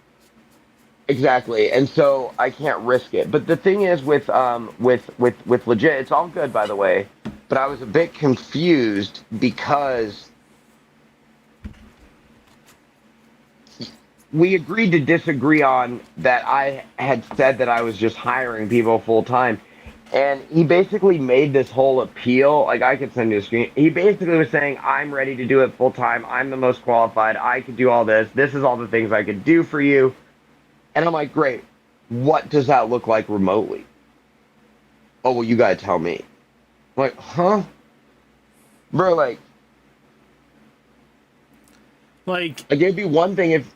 Exactly, and so I can't risk it. But the thing is, with legit, it's all good, by the way. But I was a bit confused because we agreed to disagree on that. I had said that I was just hiring people full time, and he basically made this whole appeal. Like, I could send you a screen. He basically was saying, "I'm ready to do it full time. I'm the most qualified. I could do all this. This is all the things I could do for you." And I'm like, great. What does that look like remotely? Oh, well, you gotta tell me. I'm like, huh? Bro, like, it'd be one thing if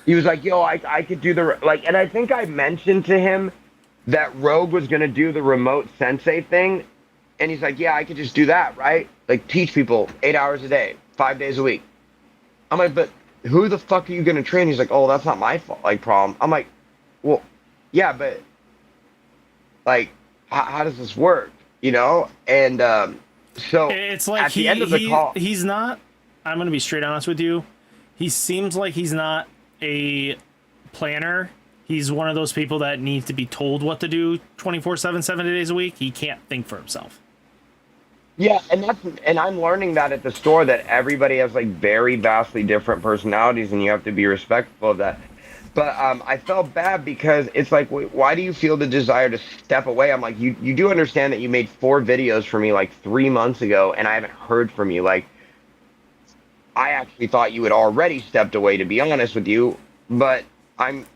he was like, yo, I could do like, and I think I mentioned to him that Rogue was gonna do the remote sensei thing. And he's like, yeah, I could just do that, right? Like, teach people 8 hours a day, 5 days a week. I'm like, but who the fuck are you going to train? He's like, oh, that's not my fault, like, problem. I'm like, well, yeah, but, like, how does this work? You know? And so it's like at the end of the call, he's not, I'm going to be straight honest with you. He seems like he's not a planner. He's one of those people that needs to be told what to do 24/7, 7 days a week. He can't think for himself. yeah, and I'm learning that at the store that everybody has like very vastly different personalities, and you have to be respectful of that. But I felt bad because it's like, why do you feel the desire to step away? I'm like, you do understand that you made 4 videos for me like 3 months ago, and I haven't heard from you. Like, I actually thought you had already stepped away, to be honest with you. But I'm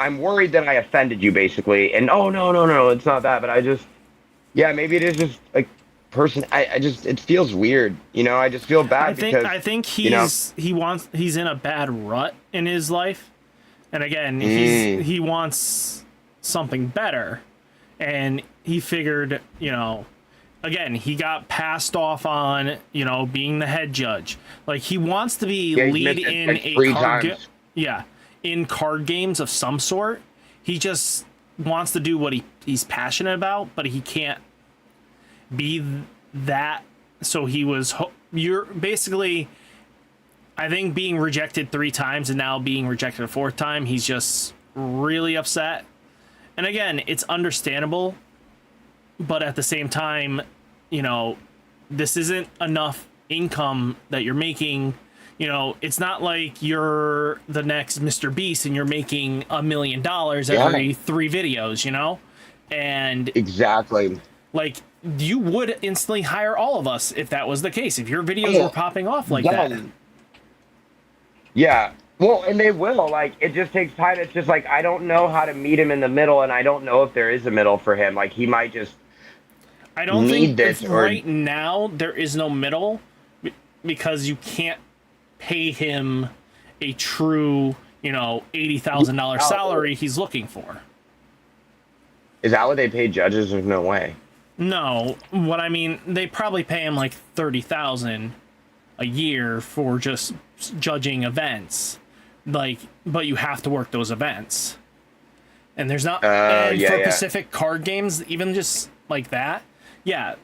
I'm worried that I offended you, basically. And oh no, it's not that. But I just, yeah, maybe it is just like person. I just it feels weird. You know, I just feel bad because I think you know. he's in a bad rut in his life, and again Mm, he wants something better, and he figured, you know, again, he got passed off on, you know, being the head judge. Like, he wants to be yeah, he's lead missed it in like a three card game. times. Yeah, in card games of some sort. He just wants to do what he's passionate about, but he can't be that. So he was. You're basically, I think, being rejected 3 times and now being rejected a 4th time. He's just really upset. And again, it's understandable, but at the same time, you know, this isn't enough income that you're making. You know, it's not like you're the next Mr. Beast and you're making $1 million every 3 videos, you know? And Exactly. like, you would instantly hire all of us if that was the case, if your videos were popping off like that. Yeah. Well, and they will. Like, it just takes time. It's just like I don't know how to meet him in the middle, and I don't know if there is a middle for him. Like, he might just. I don't need think this or right now there is no middle, because you can't pay him a true, you know, $80,000 salary he's looking for. Is that what they pay judges? There's no way. No, what I mean, they probably pay him like $30,000 a year for just judging events, like, but you have to work those events, and there's not. And for Pacific card games, even just like that, yeah,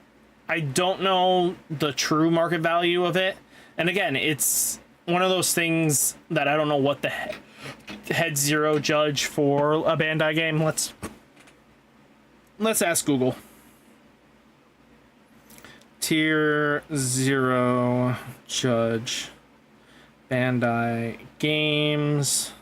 I don't know the true market value of it. And again, it's one of those things that I don't know what the head zero judge for a Bandai game. Let's ask Google. Tier 0 judge Bandai games.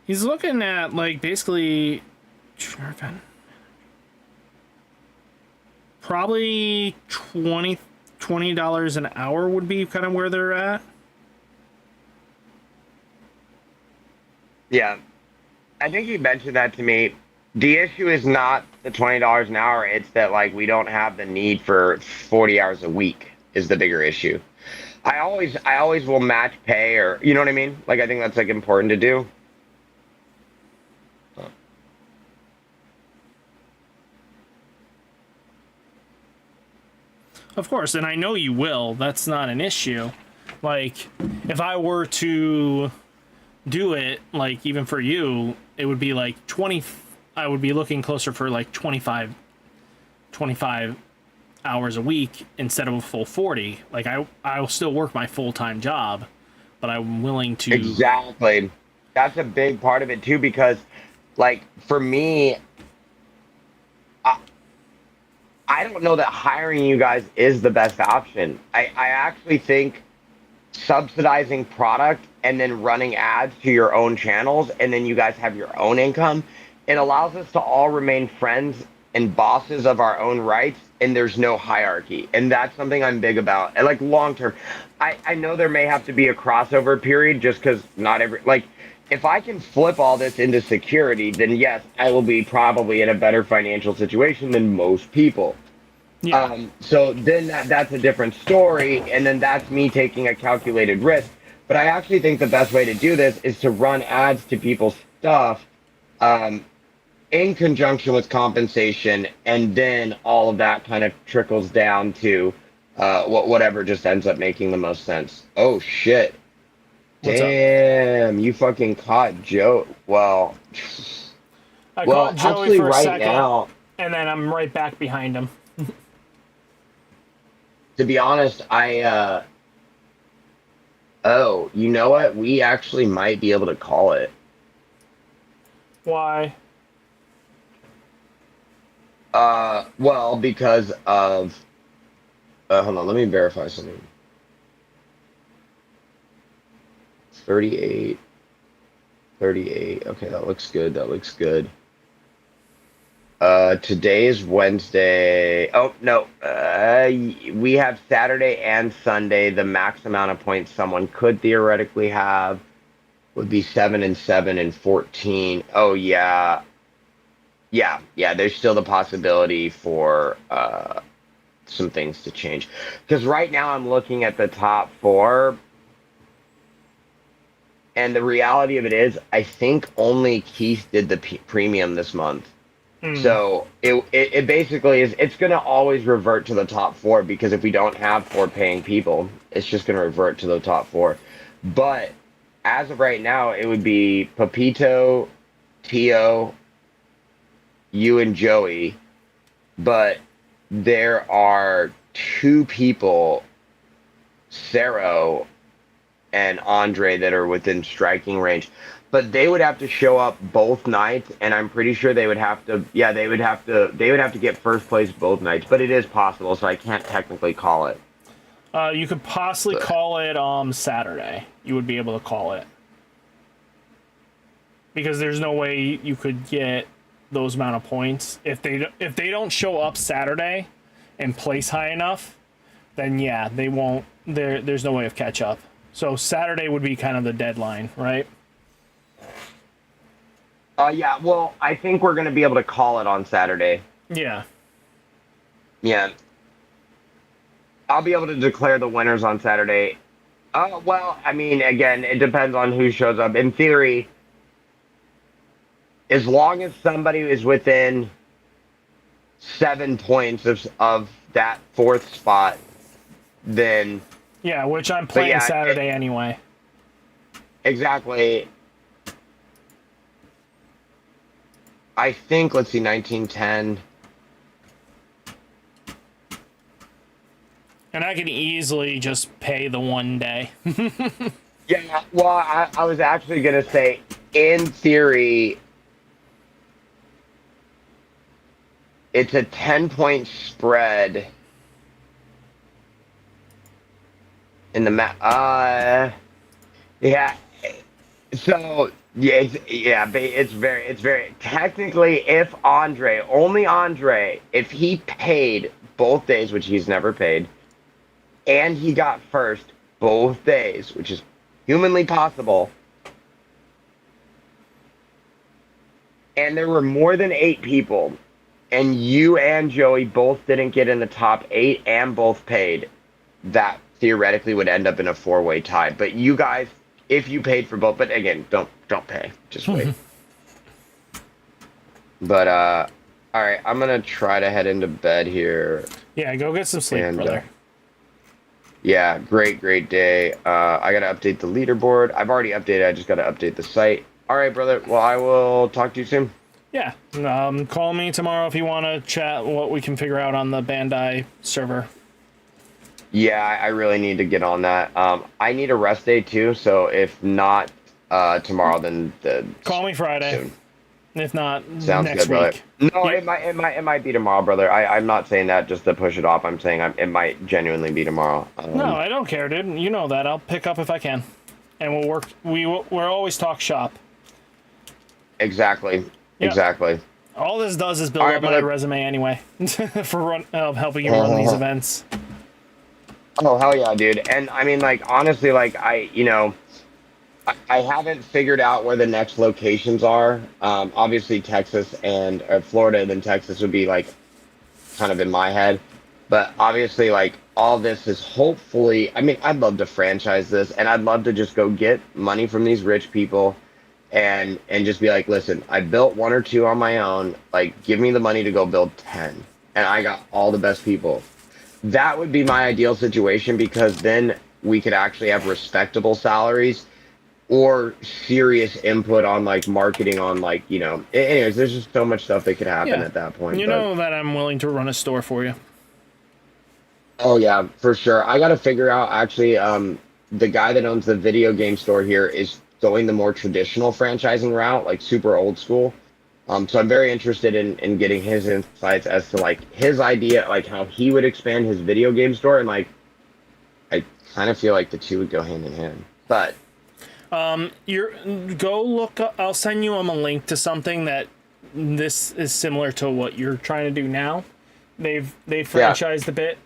He's looking at, like, basically probably $20 an hour would be kind of where they're at. Yeah. I think you mentioned that to me. The issue is not the $20 an hour. It's that, like, we don't have the need for 40 hours a week is the bigger issue. I always will match pay, or, you know what I mean? Like, I think that's, like, important to do. Of course, and I know you will. That's not an issue. Like, if I were to do it, like, even for you, it would be like 20. I would be looking closer for like 25 hours a week instead of a full 40. Like, I'll still work my full-time job, but I'm willing to. Exactly. That's a big part of it too, because, like, for me, I don't know that hiring you guys is the best option. I actually think subsidizing product and then running ads to your own channels, and then you guys have your own income, it allows us to all remain friends and bosses of our own rights, and there's no hierarchy. And that's something I'm big about. And, like, long term, I know there may have to be a crossover period, just because not every, like, if I can flip all this into security, then yes, I will be probably in a better financial situation than most people. Yeah. So then that's a different story, and then that's me taking a calculated risk. But I actually think the best way to do this is to run ads to people's stuff in conjunction with compensation, and then all of that kind of trickles down to whatever just ends up making the most sense. Oh, shit. Damn, you fucking caught Joe. Well, I caught Joey actually, for a right second, now, and then I'm right back behind him. to be honest, oh, you know what? We actually might be able to call it. Why? Well, because of, hold on, let me verify something. 38. 38. Okay, that looks good. That looks good. Today's Wednesday. Oh, no. We have Saturday and Sunday. The max amount of points someone could theoretically have would be 7 and 7 and 14. Oh, yeah. Yeah, there's still the possibility for some things to change. Because right now I'm looking at the top 4. And the reality of it is, I think only Keith did the premium this month. So it basically is, it's going to always revert to the top 4, because if we don't have 4 paying people, it's just going to revert to the top 4. But as of right now, it would be Papito, Tio, you and Joey. But there are 2 people, Cero and Andre, that are within striking range. But they would have to show up both nights, and I'm pretty sure they would have to. Yeah, they would have to get first place both nights. But it is possible, so I can't technically call it. You could possibly call it Saturday. You would be able to call it, because there's no way you could get those amount of points if they don't show up Saturday and place high enough. Then yeah, they won't. There's no way of catch up. So Saturday would be kind of the deadline, right? Yeah, well, I think we're going to be able to call it on Saturday. Yeah. Yeah. I'll be able to declare the winners on Saturday. Well, I mean, again, it depends on who shows up. In theory, as long as somebody is within 7 points of that 4th spot, then... Yeah, which I'm playing Saturday anyway. Exactly. I think, let's see, 1910. And I can easily just pay the one day. Yeah, well, I was actually going to say, in theory, it's a 10-point spread in the yeah. So it's very technically, if only Andre, if he paid both days, which he's never paid, and he got first both days, which is humanly possible, and there were more than 8 people, and you and Joey both didn't get in the top 8 and both paid, that theoretically would end up in a 4-way tie. But you guys, if you paid for both, but again, don't pay, just wait. But all right, I'm gonna try to head into bed here. Yeah, go get some sleep, brother. Yeah, great day. I gotta update the leaderboard. I've already updated. I just gotta update the site. All right, brother. Well, I will talk to you soon. Yeah. Call me tomorrow if you want to chat what we can figure out on the Bandai server. Yeah, I really need to get on that. I need a rest day too, so if not tomorrow, then call me Friday. Soon. If not, sounds next good, week. No, yeah. it might be tomorrow, brother. I'm not saying that just to push it off. I'm saying it might genuinely be tomorrow. No, I don't care, dude. You know that. I'll pick up if I can, and we'll work. We're always talk shop. Exactly. Yep. Exactly. All this does is build up my resume anyway for helping you run these events. Oh, hell yeah, dude. And I mean, like, honestly, like, I haven't figured out where the next locations are. Obviously Texas and Florida and then Texas would be like kind of in my head. But obviously, like, all this is hopefully, I mean, I'd love to franchise this, and I'd love to just go get money from these rich people and just be like, listen, I built 1 or 2 on my own. Like, give me the money to go build 10. And I got all the best people. That would be my ideal situation, because then we could actually have respectable salaries or serious input on, like, marketing on, like, you know, anyways, there's just so much stuff that could happen at that point. You know that I'm willing to run a store for you. Oh, yeah, for sure. I got to figure out, actually, the guy that owns the video game store here is going the more traditional franchising route, like super old school. So I'm very interested in getting his insights as to, like, his idea, like, how he would expand his video game store. And, like, I kind of feel like the two would go hand in hand. But You're go look up, I'll send you a link to something that this is similar to what you're trying to do now. They've franchised a bit.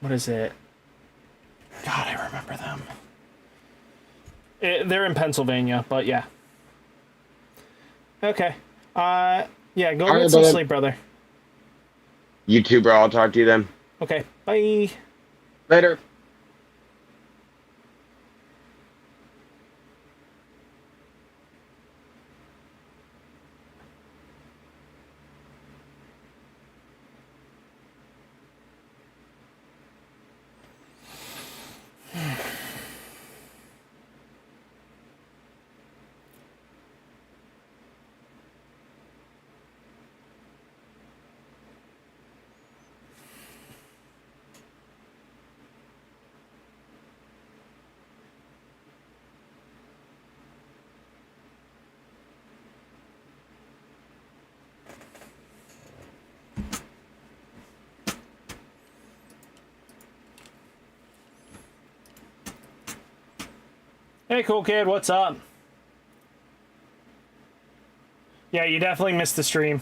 What is it? God, I remember them. They're in Pennsylvania, but yeah. Okay. Yeah, go All right, get some brother. sleep, brother. You too, bro. I'll talk to you then. Okay, bye. Later. Hey, cool kid, what's up? Yeah, you definitely missed the stream.